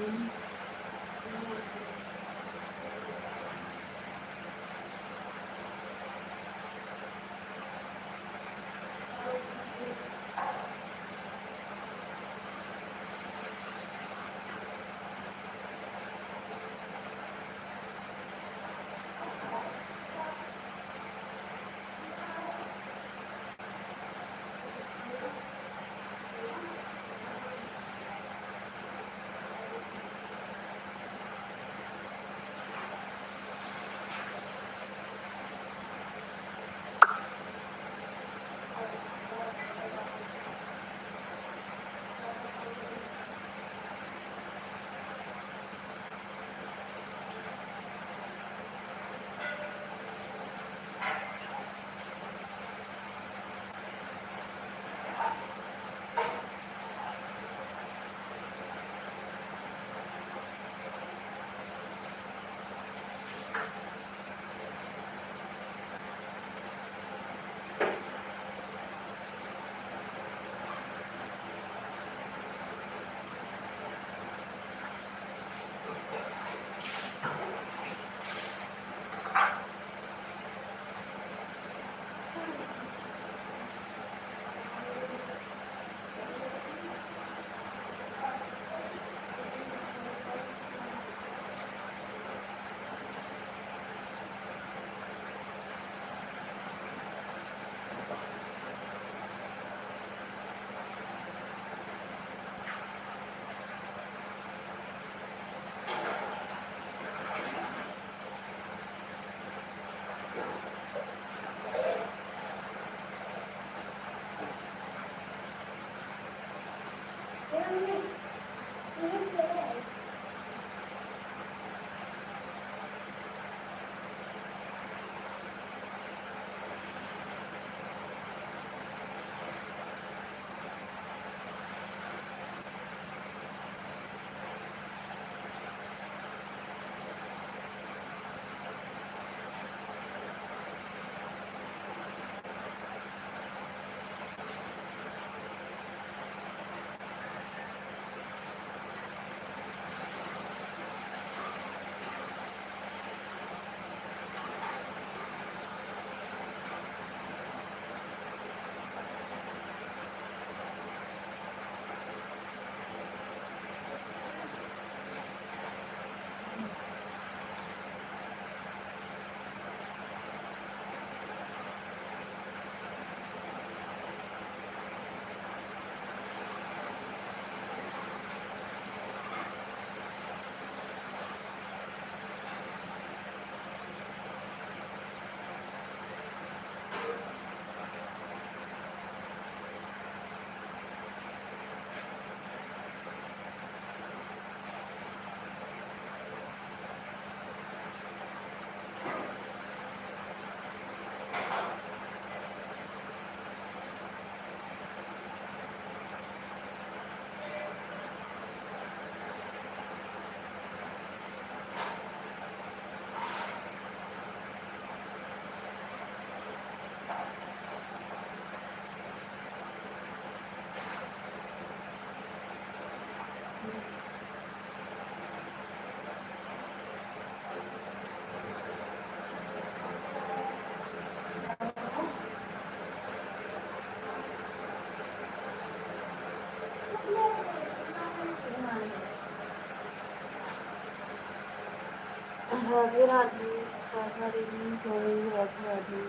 राधे राधे राधा देवी सोनी राधे राधे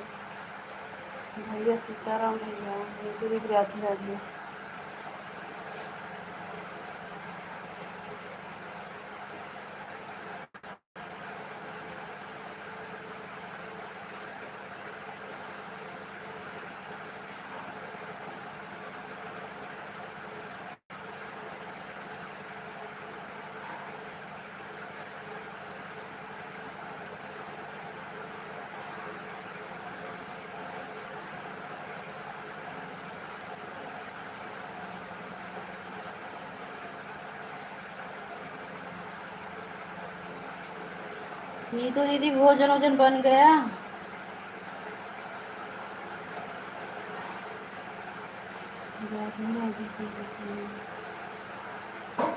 भैया सीताराम भैया नीतू दीदी राधे राधे। नीतू दीदी भोजन वोजन बन गया? राधे राधे सभी को।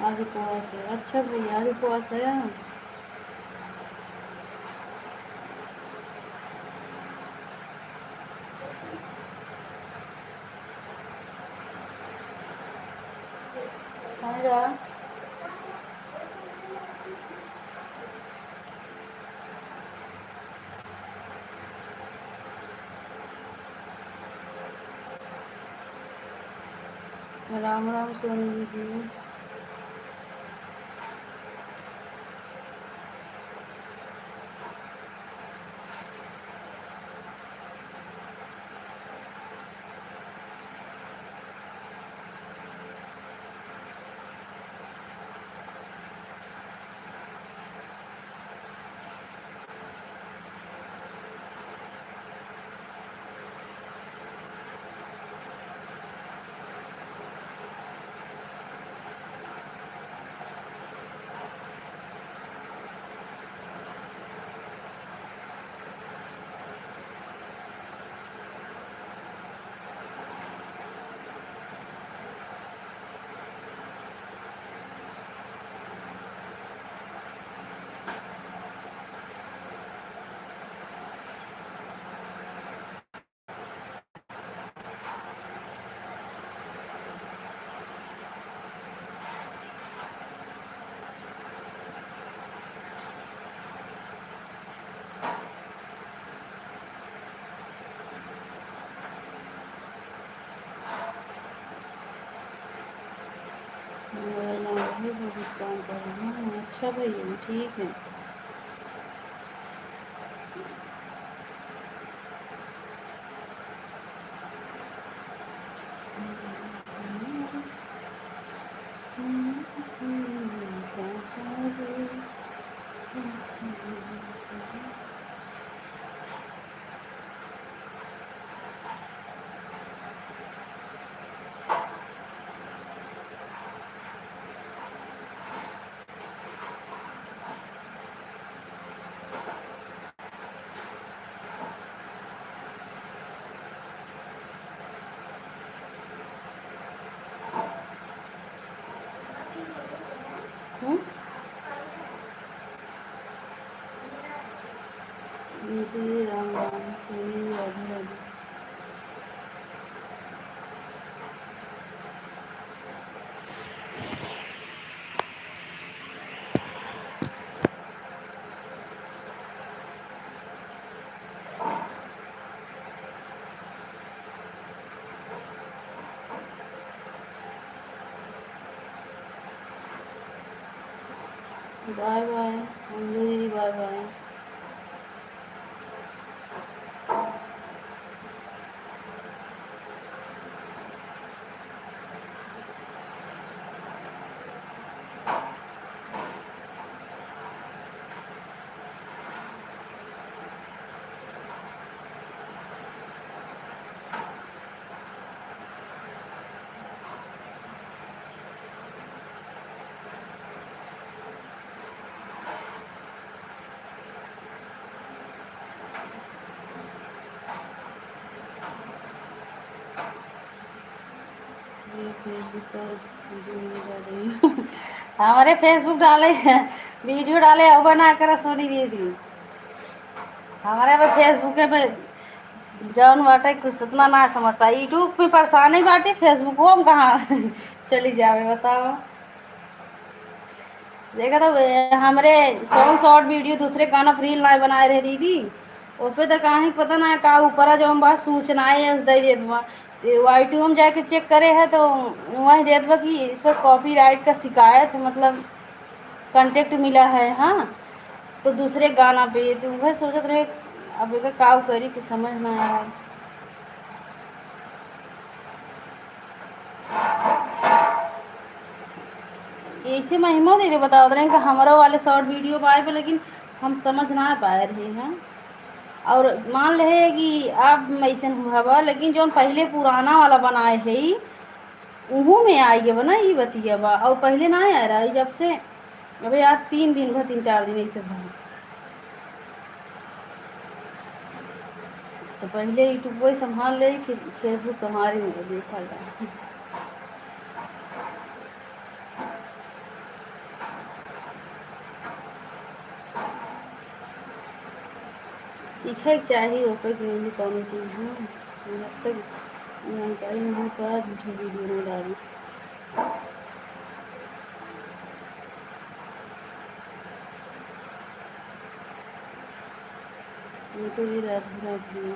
आज उपवास है। अच्छा भैया आज उपवास है। आजा राम राम सोनी दीदी। मेरा नाम है बहुत काम कर रही हूँ। अच्छा भैया ठीक है। दीदी राम राम सोनी राधे राधे। बाय बाय अंजू दीदी बाय बाय। फेसबुक पर वीडियो डाल रही हूँ। हमारे फेसबुक डाले वीडियो डाले अब बना कर सोनी दीदी। हमारे पे फेसबुक पे जौन बाटे कुछ इतना ना समझता। यूट्यूब में परेशानी बाटे फेसबुक में कहाँ चली जावे बताओ। देखा तो हमारे शॉर्ट वीडियो दूसरे गाना रील ना बनाए रहे दीदी। उस पर तो कहीं पता ना का ऊपर जो हम बात सूचनाएं दे देतवा यूट्यूब में जाके चेक करे है तो वही देतवा कि इस पर कॉपीराइट का शिकायत मतलब कंटेक्ट मिला है। हाँ तो दूसरे गाना पे तो वह सोचत रहे अब एक काव करी कि समझ ना आया। ऐसे महिमा दीदी बता रहे हैं कि हमारा वाले शॉर्ट वीडियो पाए पे लेकिन हम समझ ना पाए रहे हैं। और मान रहे कि आप ऐसा हुआ बा लेकिन जो पहले पुराना वाला बनाए है उहो में आई बा ना ये बतिया बा और पहले ना आ रहा है जब से अभी आज 3 दिन भर 3-4 दिन ऐसे भर। तो पहले यूट्यूब वही संभाल ले फिर फेसबुक संभाल ही नहीं देखा जाए। सीखे चाहिए ऊपर की नहीं कौन चीज़ है। जब तक जानकारी नहीं का झूठे वीडियो नहीं डाली। उनको भी राधे राधे।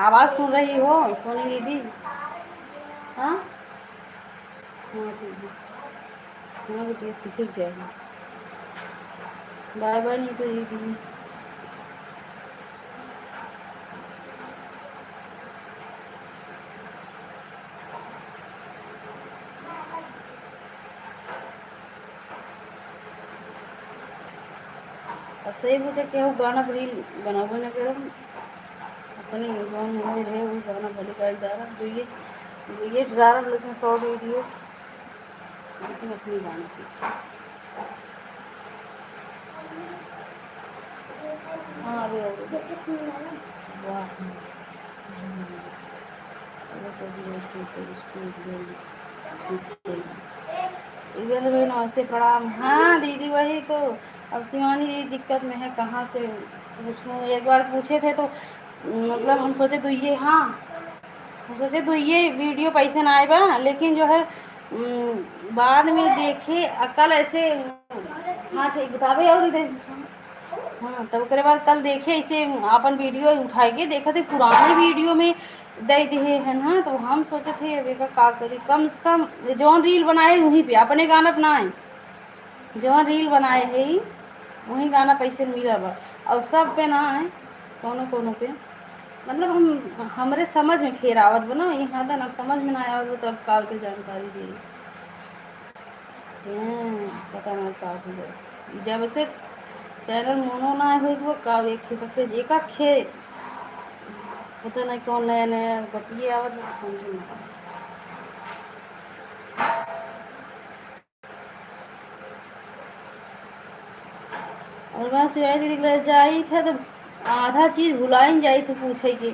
आवाज़ सुन रही हो सोनी दीदी? हाँ हाँ ठीक है। हाँ बेटिया सीखे जाएगी। बाय बाय नहीं तो दीदी। अब सही पूछे क्या वो गाना रील बनाबो न करो अपने गाँव में रहे वो गाना भले का डाला दुए डाला लेकिन 100 वीडियो लेकिन अपनी गाने की। हाँ अभी वाह इधर भाई नमस्ते प्रणाम। हाँ दीदी वही तो अब शिवानी दीदी दिक्कत में है कहाँ से पूछूँ। एक बार पूछे थे तो मतलब हम सोचे तो ये हाँ हम सोचे तो ये वीडियो पैसे ना आए बा लेकिन जो है बाद में देखे कल ऐसे हाँ ठीक बतावे और इधर हाँ तब करे बाद कल देखे इसे अपन वीडियो उठाए के देखा थे पुराने वीडियो में दे दिए है ना तो हम सोचे थे अभी का करी कम से कम जौन रील बनाए वहीं पे अपने गाना बनाए जौन रील बनाए है वहीं गाना पैसे मिला बा और सब पे ना है कोनो कोनो पे मतलब हम हमरे समझ में फेर आवत बना यहाँ था ना समझ में ना आवत तब काल के जानकारी दी पता ना का हो गए जब से चैनल मोनो ना हो वो का एक खे पता नहीं कौन नया नया बतिए आवत समझ में ना और वहाँ सिवाय दीदी जाई था तो आधा चीज़ भुलाई जाई तो पूछे के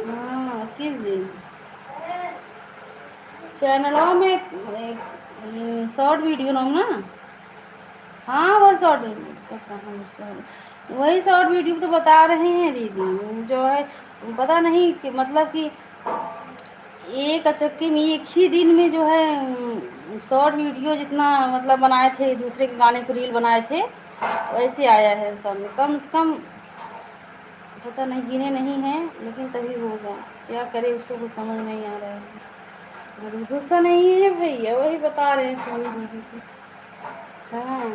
हाँ किस दिन चैनलों में शॉर्ट वीडियो ना हाँ वो शॉर्ट वही शॉर्ट वीडियो तो बता रहे हैं दीदी जो है पता नहीं कि मतलब कि एक अचक्के में एक ही दिन में जो है शॉर्ट वीडियो जितना मतलब बनाए थे दूसरे के गाने पर रील बनाए थे वैसे आया है सब में कम से कम पता नहीं गिने नहीं हैं लेकिन तभी होगा क्या करे उसको कुछ समझ नहीं आ रहा है। गुस्सा नहीं है भैया वही बता रहे हैं सोनी दीदी से। हाँ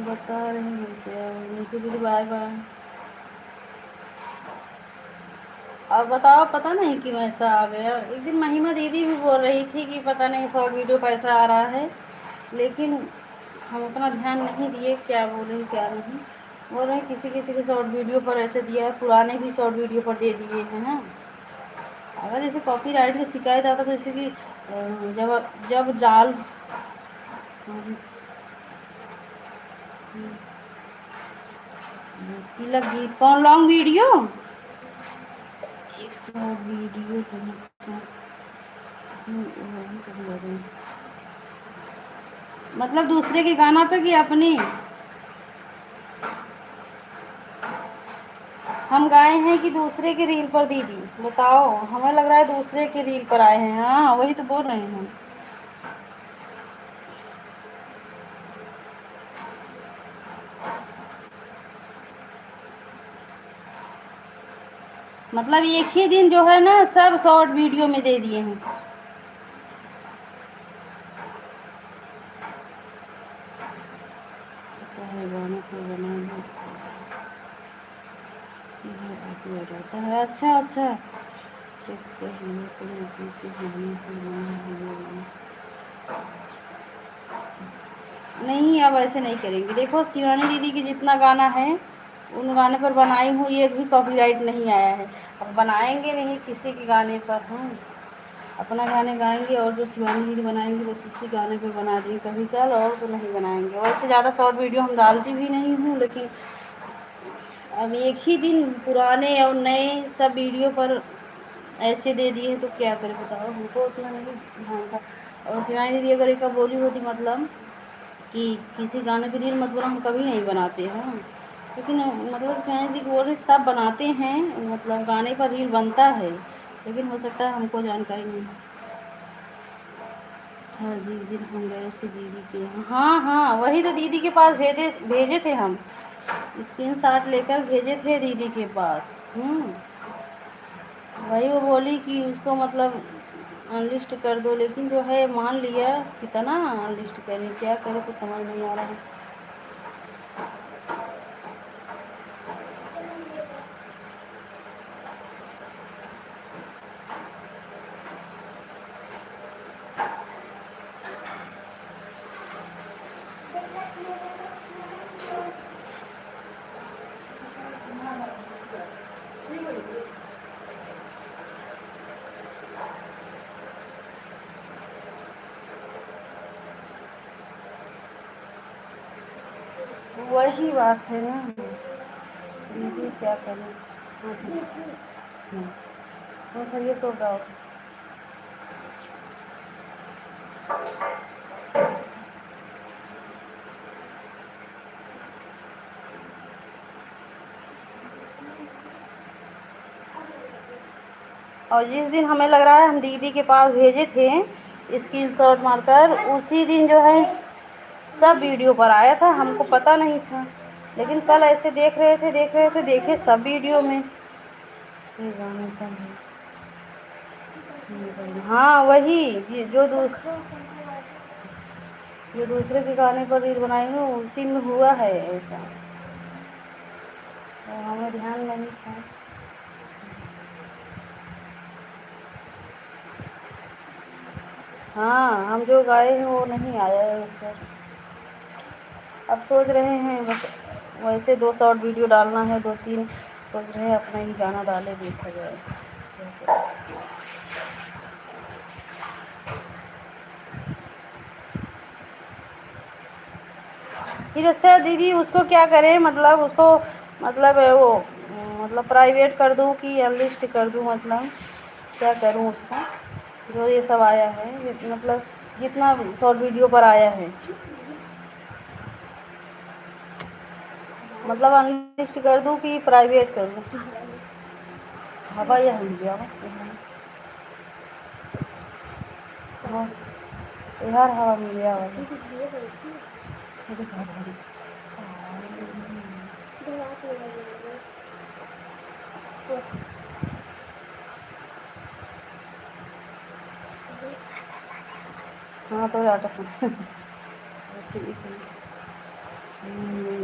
बता रहे हैं से उनकी दीदी बाय बाय। अब बताओ पता नहीं क्यों ऐसा आ गया। एक दिन महिमा दीदी भी बोल रही थी कि पता नहीं शॉर्ट वीडियो पैसा आ रहा है लेकिन हम उतना ध्यान नहीं दिए क्या बोले क्या नहीं बोल रहे किसी किसी के शॉर्ट वीडियो पर ऐसे दिया है पुराने भी शॉर्ट वीडियो पर दे दिए हैं ना। अगर जैसे कॉपीराइट की शिकायत आता तो जैसे कि जब जब डाल तिलक गीत कौन लॉन्ग वीडियो एक शॉर्ट वीडियो मतलब दूसरे के गाना पे कि अपनी हम गाए हैं कि दूसरे के रील पर दीदी बताओ हमें लग रहा है दूसरे के रील पर आए हैं। हाँ वही तो बोल रहे हैं हम। मतलब एक ही दिन जो है ना सब शॉर्ट वीडियो में दे दिए हैं। पता है गाना को बना रहता है। अच्छा अच्छा चेक कर नहीं अब ऐसे नहीं करेंगे। देखो शिवानी दीदी की जितना गाना है उन गाने पर बनाई हूँ एक भी कॉपीराइट नहीं आया है। अब बनाएंगे नहीं किसी के गाने पर। हाँ अपना गाने गाएंगे और जो शिवानी दीदी बनाएंगी बस उसी गाने पे बना देंगे कभी कल, और तो नहीं बनाएंगे। वैसे ज़्यादा शॉर्ट वीडियो हम डालती भी नहीं हूँ, लेकिन अब एक ही दिन पुराने और नए सब वीडियो पर ऐसे दे दिए तो क्या करें बताओ, हमको उतना नहीं ध्यान था। और शिवानी दीदी अगर एक बोली होती मतलब कि किसी गाने की रील मत बना, हम कभी नहीं बनाते हैं। लेकिन मतलब शिवानी दीदी बोल रही सब बनाते हैं, मतलब गाने पर रील बनता है, लेकिन हो सकता है हमको जानकारी नहीं। हाँ जिस दिन हम गए थे दीदी के यहाँ, हाँ हाँ वही तो दीदी के पास भेजे थे हम, स्क्रीन शॉट लेकर भेजे थे दीदी के पास। वही वो बोली कि उसको मतलब अनलिस्ट कर दो, लेकिन जो है मान लिया, कितना अनलिस्ट करें, क्या करें कुछ समझ नहीं आ रहा है। वही बात है ना, दीदी क्या करें। हाँ फिर ये सो रहा हो। और जिस दिन हमें लग रहा है हम दीदी के पास भेजे थे स्क्रीनशॉट मारकर, उसी दिन जो है सब वीडियो पर आया था, हमको पता नहीं था। लेकिन कल ऐसे देखे सब वीडियो में ये गाने का है। हाँ वही जो दूसरे के गाने पर रील बनाई हूँ उसी में हुआ है ऐसा, तो हमें ध्यान नहीं था। हाँ हम जो गाए हैं वो नहीं आया है उस पर। अब सोच रहे हैं बस वैसे 2 शॉर्ट वीडियो डालना है, 2-3 सोच रहे हैं अपना ही गाना डाले, देखा जाए। फिर अच्छा दीदी उसको क्या करें, मतलब उसको मतलब वो मतलब प्राइवेट कर दूँ कि अनलिस्ट कर दूँ, मतलब क्या करूँ उसको, जो ये सब आया है मतलब जितना शॉर्ट वीडियो पर आया है, मतलब अनलिस्ट कर दूँ कि प्राइवेट कर दूँ। हवा या हम गया यार हवा मिल गया हाँ तो आटा ठीक है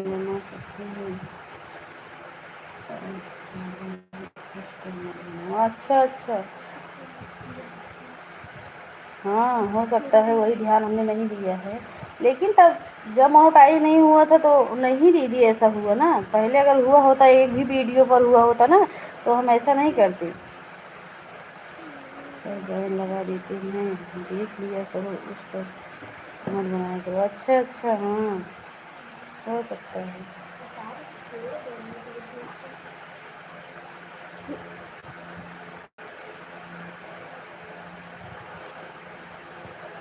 बना सकते हैं। अच्छा अच्छा हाँ हो सकता है, वही ध्यान हमने नहीं दिया है। लेकिन तब जब मोनेटाइज नहीं हुआ था तो नहीं दीदी ऐसा हुआ ना, पहले अगर हुआ होता एक भी वीडियो पर हुआ होता ना तो हम ऐसा नहीं करते। बैन लगा देते हैं, देख लिया करो उस पर कमेंट बनाया करो। अच्छा अच्छा हाँ हो सकता है।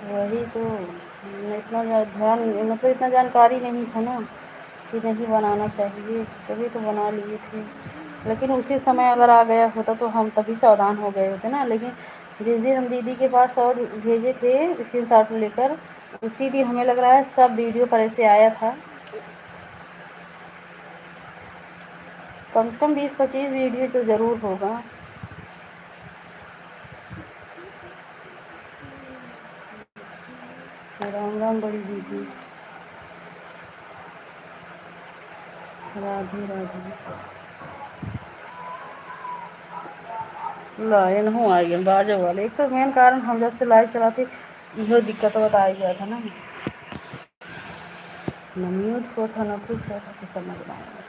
वही तो इतना ध्यान मतलब इतना जानकारी नहीं था ना कि नहीं बनाना चाहिए, तभी तो बना लिए थे। लेकिन उसी समय अगर आ गया होता तो हम तभी सावधान हो गए होते ना। लेकिन जिस दिन हम दीदी के पास और भेजे थे स्क्रीनशॉट लेकर, उसी दिन हमें लग रहा है सब वीडियो पर ऐसे आया था। कम से कम 20-25 वीडियो तो ज़रूर होगा। राम राम बड़ी दीदी, राधे राधे। लाइन हूँ आई है बाजो वाले, एक तो मेन कारण हम जब से लाइव चलाते यही दिक्कत बताया गया था ना, न म्यूट को था न कुछ था कि समझ में आया।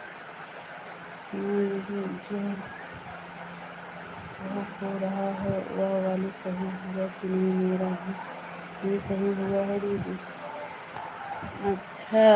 वो हो रहा है वह वाली सही हुआ कि नहीं, मेरा भी ये सही हुआ है दीदी। अच्छा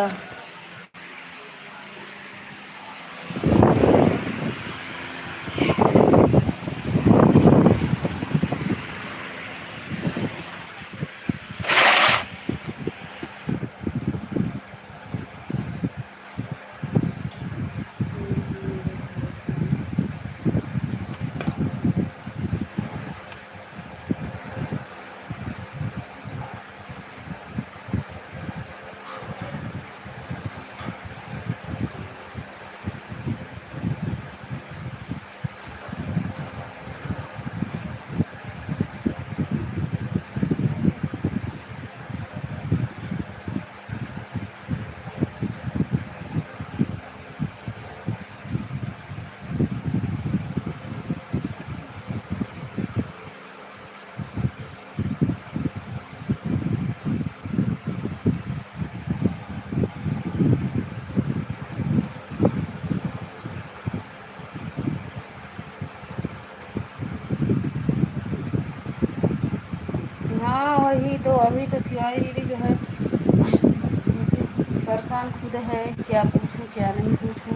हाँ वही तो, अभी तो शिवानी दीदी जो है परेशान खुद है, क्या पूछूं क्या नहीं पूछूं,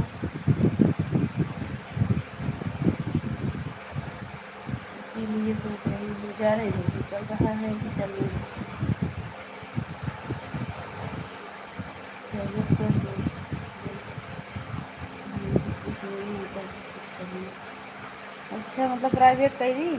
इसीलिए सोच रही हूँ जाने दो, चल रहा है कि चलने दो, चलो कर दो, कुछ नहीं होता कुछ करिए। अच्छा मतलब प्राइवेट करी।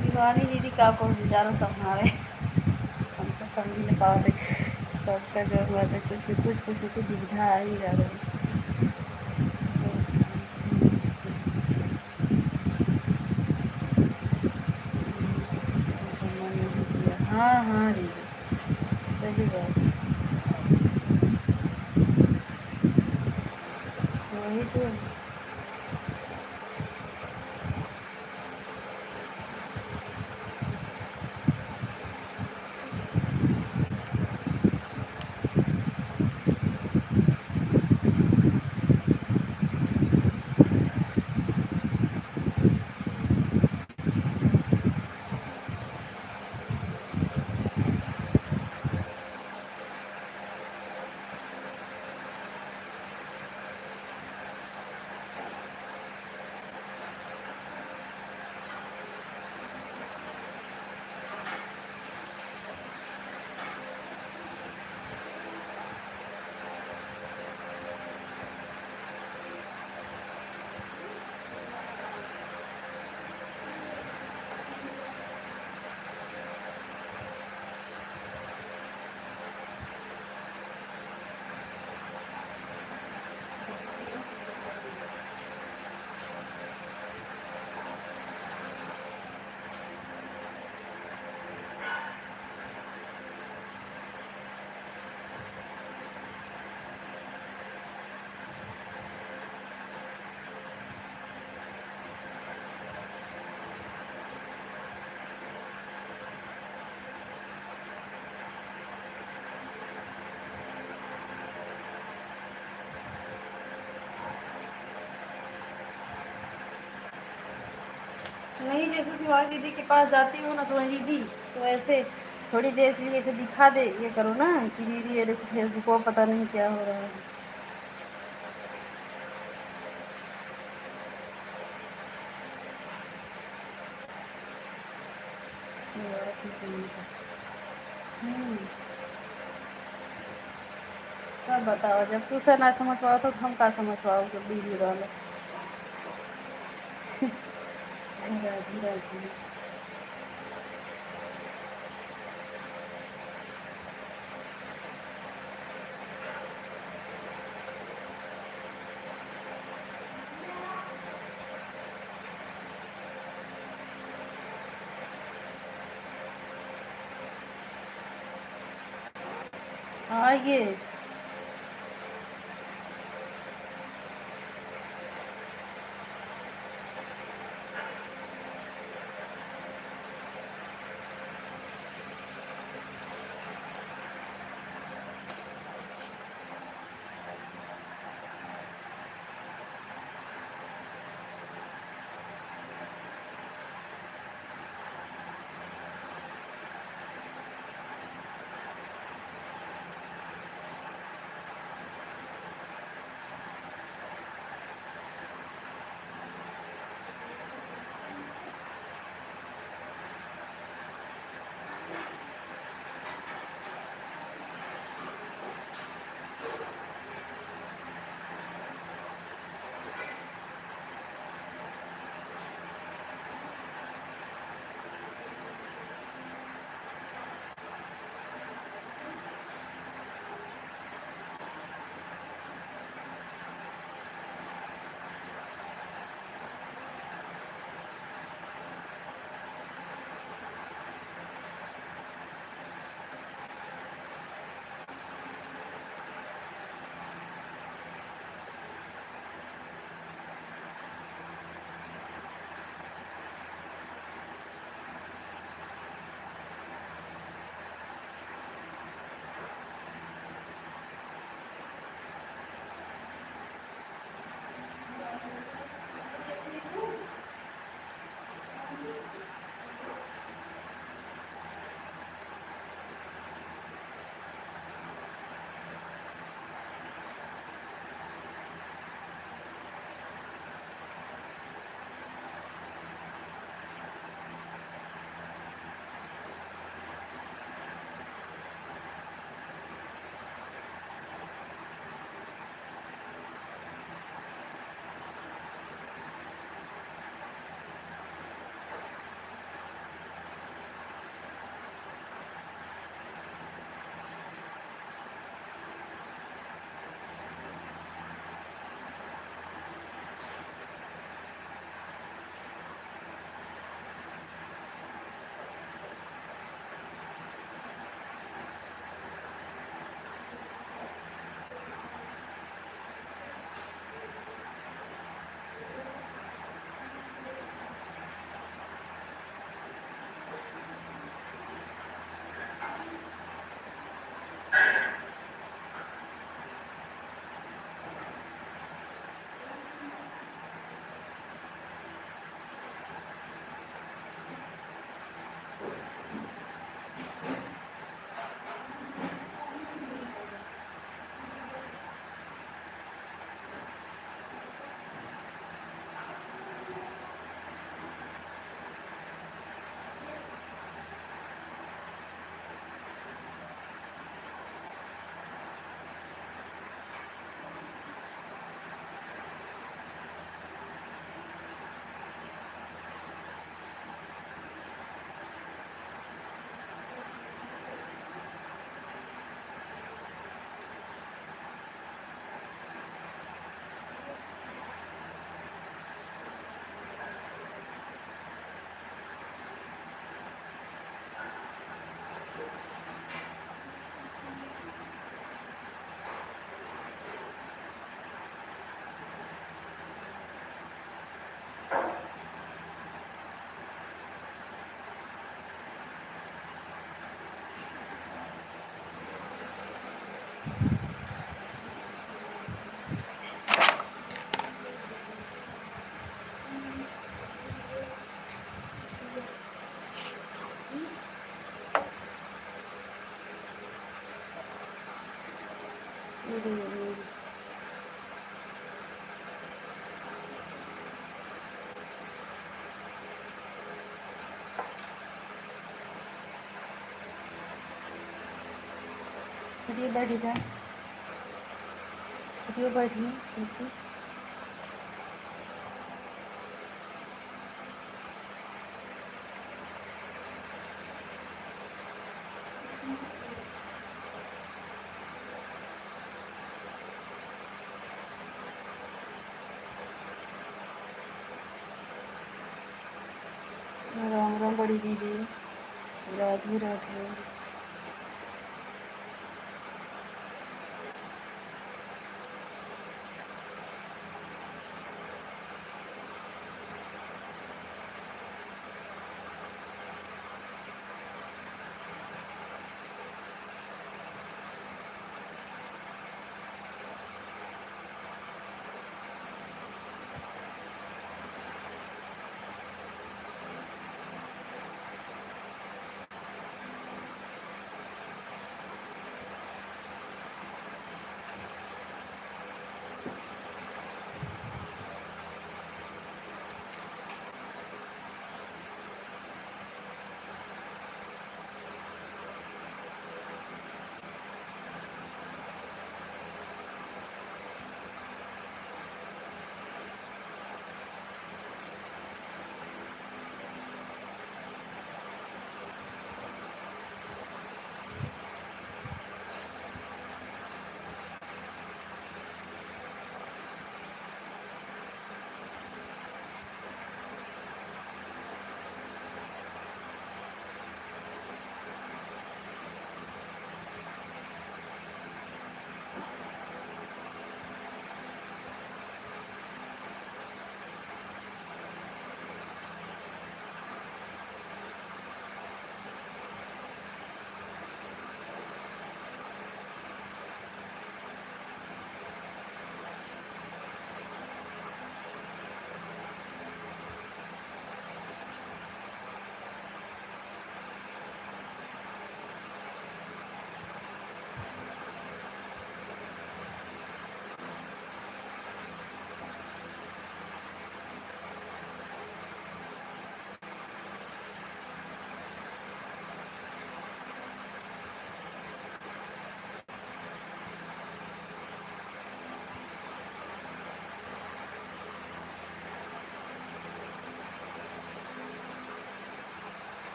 शिवानी दीदी का को बेचारा संभाले, हम तो समझ नहीं पाते, सबका जो हुआ था कुछ दुविधा आ ही जा रही। मन नहीं किया, हाँ हाँ दीदी सही बात, वही तो। नहीं जैसे शिवानी दीदी के पास जाती हो ना सोनी दीदी, तो ऐसे थोड़ी देर के लिए ऐसे दिखा दे, ये करो ना कि दीदी ये देखो फेसबुक को पता नहीं क्या हो रहा है। सब बताओ, जब तू से ना समझ पाओ तो हम का समझ पाओ जब वीडियो डालो। राजी राजी। आइए चलिए बैठ जाए, चलिए बैठिए। राम राम बड़ी दीदी, राधे राधे।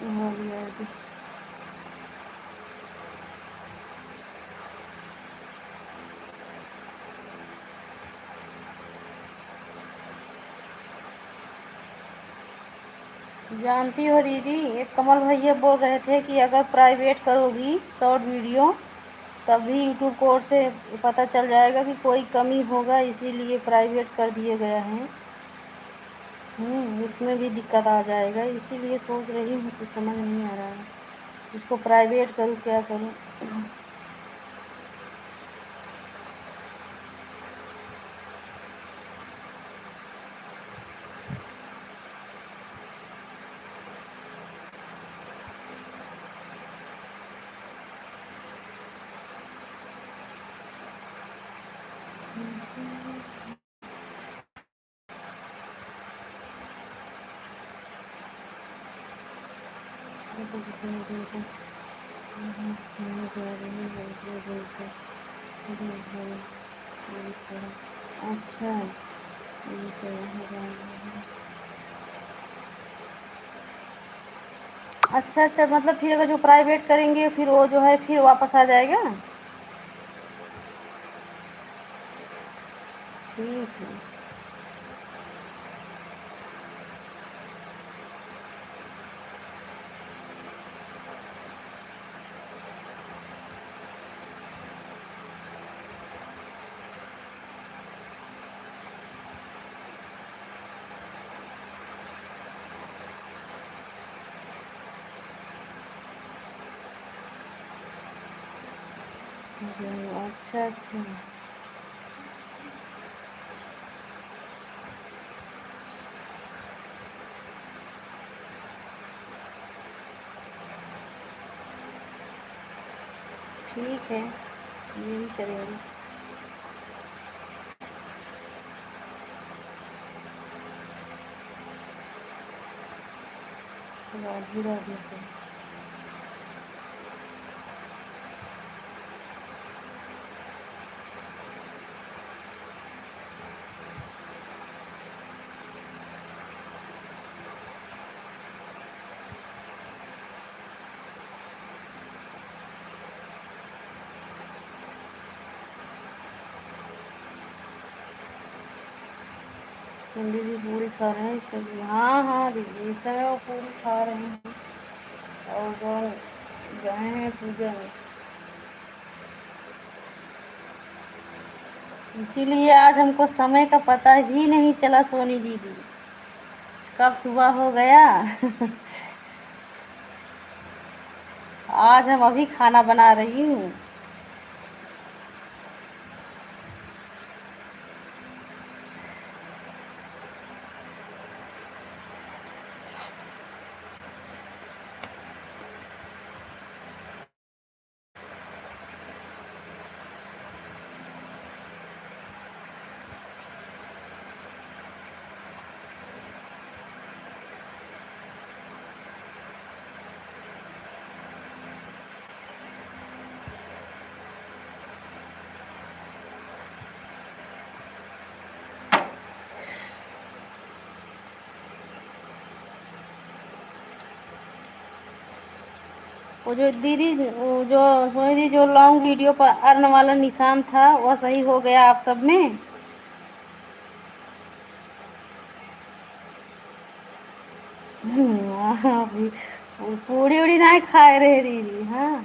हाँ जी, हाँ जी। जानती हो दीदी, एक कमल भैया बोल रहे थे कि अगर प्राइवेट करोगी शॉर्ट वीडियो तभी यूट्यूब कोड से पता चल जाएगा कि कोई कमी होगा, इसीलिए प्राइवेट कर दिया गया है। उसमें भी दिक्कत आ जाएगा, इसीलिए सोच रही हूँ, कुछ समझ नहीं आ रहा है इसको प्राइवेट करूँ क्या करूँ। अच्छा, अच्छा अच्छा, मतलब फिर अगर जो प्राइवेट करेंगे फिर वो जो है फिर वापस आ जाएगा। ठीक है। अच्छा अच्छा। ठीक है, यही करेंगे। राधे राधे से दीदी पूरी खा रहे हैं इस समय। हाँ हाँ दीदी, इस समय वो पूरी खा रहे हैं और जो गए हैं पूजा में, इसीलिए आज हमको समय का पता ही नहीं चला सोनी दीदी, कब सुबह हो गया। आज हम अभी खाना बना रही हूँ। वो जो दीदी, वो जो सोनी दीदी, जो लॉन्ग वीडियो पर अर्न वाला निशान था वह सही हो गया आप सब में? अभी पूड़ी उड़ी नहीं खाए रहे दीदी। हाँ,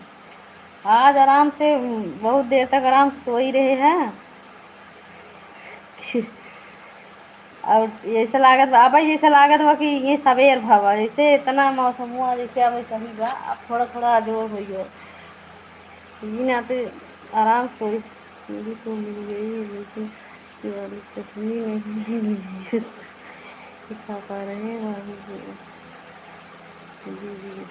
आज आराम से बहुत देर तक आराम से सो ही रहे हैं। और जैसे लागत अब जैसे लागत बा कि ये सवेर भवा जैसे इतना मौसम हुआ जैसे अब सही बा, अब थोड़ा थोड़ा जोर हुई हो ये ना तो आराम सोई। पूरी तो मिल गई है लेकिन ये वाली चटनी नहीं मिली, खा पा रहे हैं भाभी जी जी।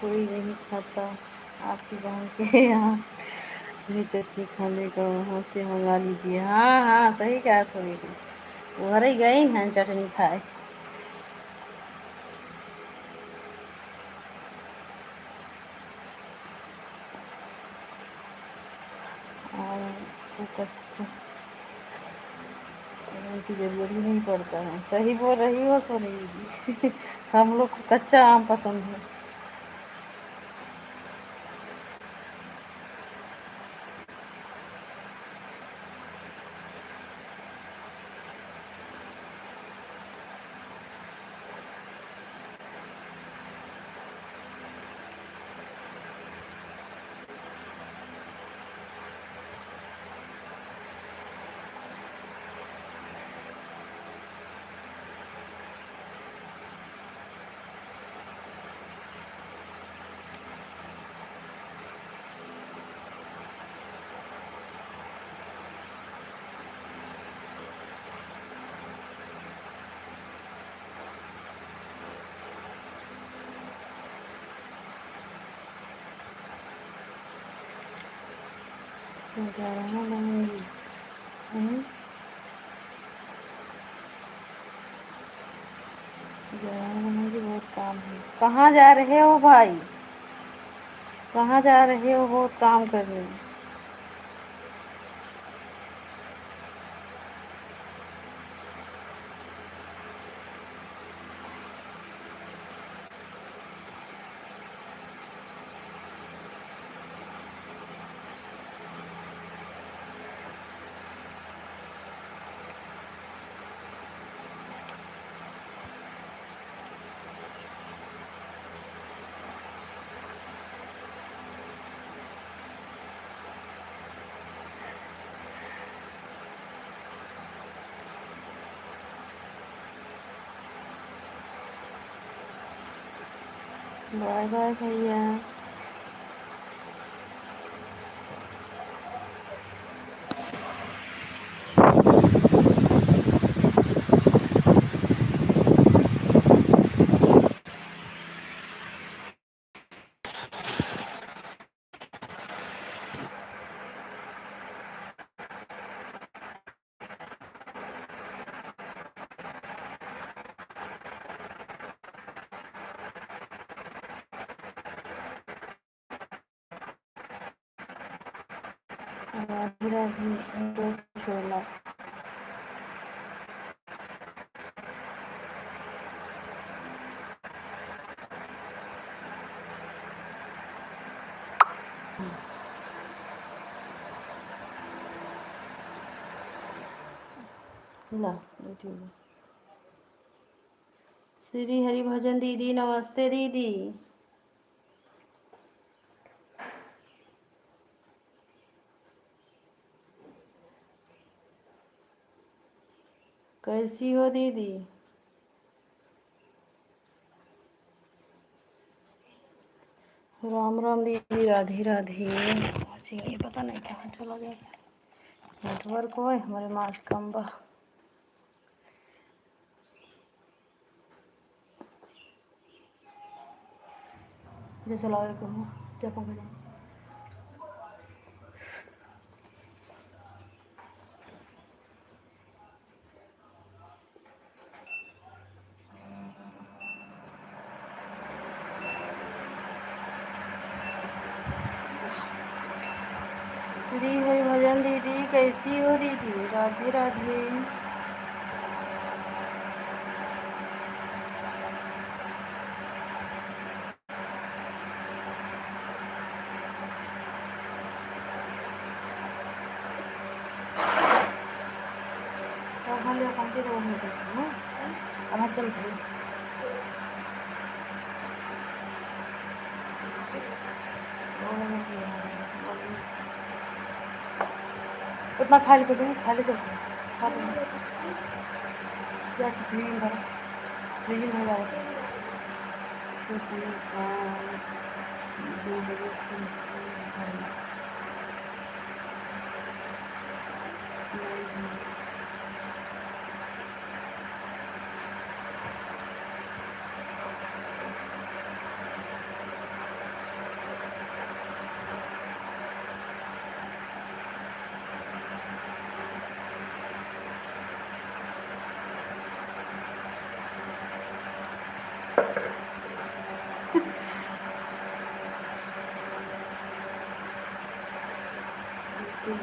कोई नहीं खाता आपकी बहन के यहाँ ये चटनी खाने का, वहाँ से मंगा लीजिए। हाँ हाँ सही कहा, थोड़ी घर ही गई हैं चटनी खाए। और कच्चा की जरूरत ही नहीं पड़ता है। सही बोल रही हो सोनी जी। हम लोग को कच्चा आम पसंद है। जा रहा नहीं। जा रहा मुझे बहुत काम है। कहाँ जा रहे हो भाई, कहाँ जा रहे हो बहुत काम करने? बाय बाय भैया। राधे राधे तो छोला। ला बैठी हुई। श्री हरि भजन दीदी नमस्ते दीदी। कैसी हो दीदी? राम राम दीदी राधे राधे। ये पता नहीं कहाँ चला गया नेटवर्क हो हमारे मास कम बा। जो चला गया कहूँ क्या पंखा श्री हरि भजन दीदी कैसी हो दीदी राधे राधे। अब चल उतना खाली कर दूँगी खाली कर खा लूँगी क्या फ्रीजिंग भरा फ्रीजिंग भरा तो सही 2 बजे से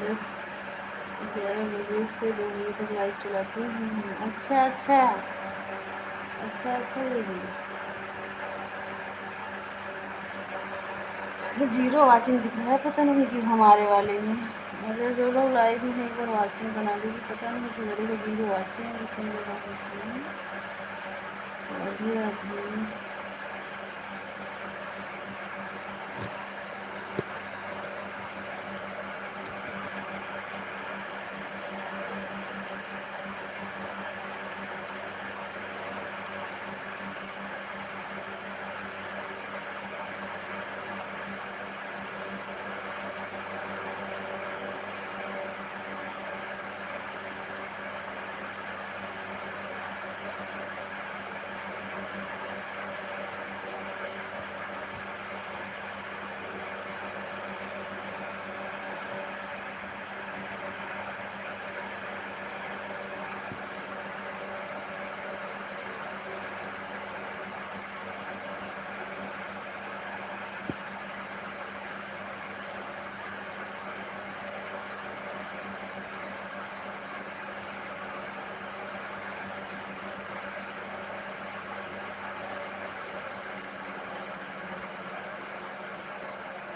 बस 11 बजे से 2 बजे तक लाइव चलाती हूँ। अच्छा अच्छा अच्छा अच्छा दीदी जीरो वाचिंग दिख रहा है पता नहीं कि हमारे वाले में अगर जो लोग लाइव में एक बार वाचिंग बना लीजिए पता नहीं कि मेरे को जीरो वाचिंग दिखने लगा राधे राधे।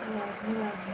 राधे राधे।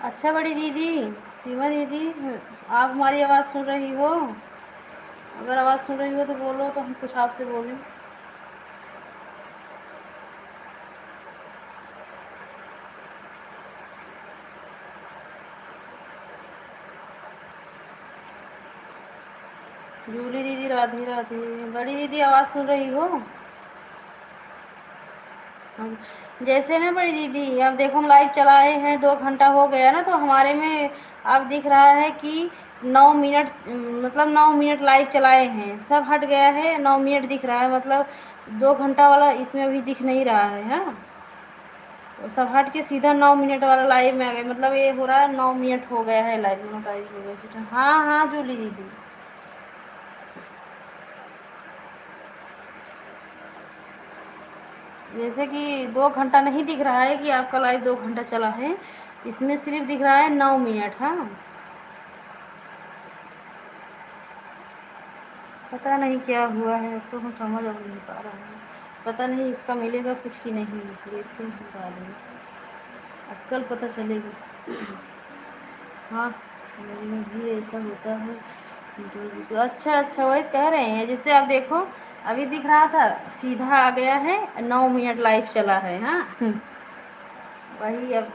अच्छा बड़ी दीदी, सीमा दीदी, आप हमारी आवाज़ सुन रही हो? अगर आवाज़ सुन रही हो तो बोलो, तो हम कुछ आपसे बोलें। जूली दीदी राधे राधे। बड़ी दीदी आवाज़ सुन रही हो? हाँ, जैसे ना बड़ी दीदी, अब देखो हम लाइव चलाए हैं, 2 घंटा हो गया ना, तो हमारे में अब दिख रहा है कि 9 मिनट, मतलब 9 मिनट लाइव चलाए हैं, सब हट गया है, 9 मिनट दिख रहा है, मतलब 2 घंटा वाला इसमें अभी दिख नहीं रहा है। हाँ, तो सब हट के सीधा 9 मिनट वाला लाइव में आ गए, मतलब ये हो रहा है 9 मिनट हो गया है लाइव मोनेटाइज हो गया। हाँ हाँ जूली दीदी। जैसे कि 2 घंटा नहीं दिख रहा है कि आपका लाइव 2 घंटा चला है, इसमें सिर्फ दिख रहा है 9 मिनट। हाँ, पता नहीं क्या हुआ है, अब तो हम समझ अब नहीं पा रहे हैं। पता नहीं इसका मिलेगा कुछ कि नहीं, देखते हैं बाद में, अब कल पता चलेगा। हाँ, मेरे में भी ऐसा होता है। अच्छा अच्छा, वही कह रहे हैं, जैसे आप देखो, अभी दिख रहा था, सीधा आ गया है, 9 मिनट लाइव चला है। हाँ वही अब।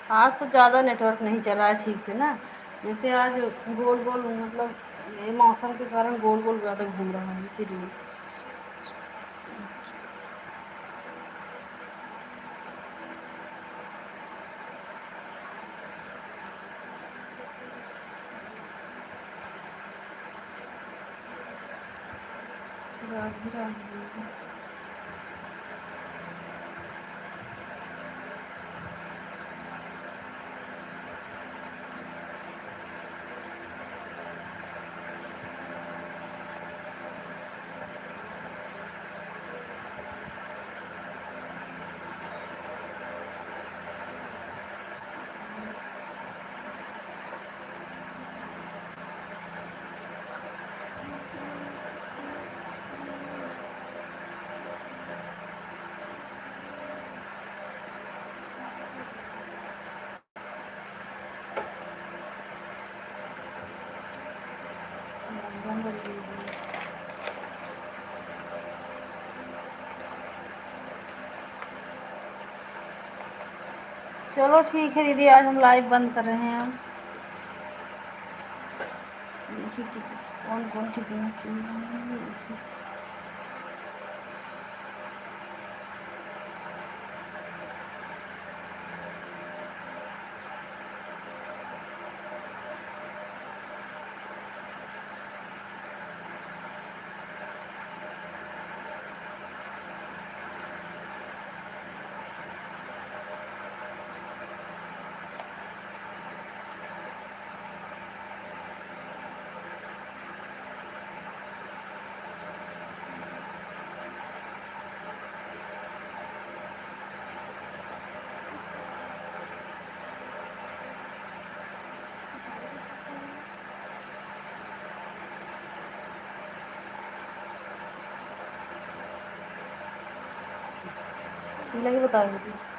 आज तो ज़्यादा नेटवर्क नहीं चला है ठीक से ना, जैसे आज गोल गोल, मतलब ये मौसम के कारण गोल गोल ज़्यादा घूम रहा है, इसीलिए। राधे राधे। चलो ठीक है दीदी, आज हम लाइव बंद कर रहे हैं। हम देखिए कि कौन कौन कितना क्यों। लगे बता दीजिए।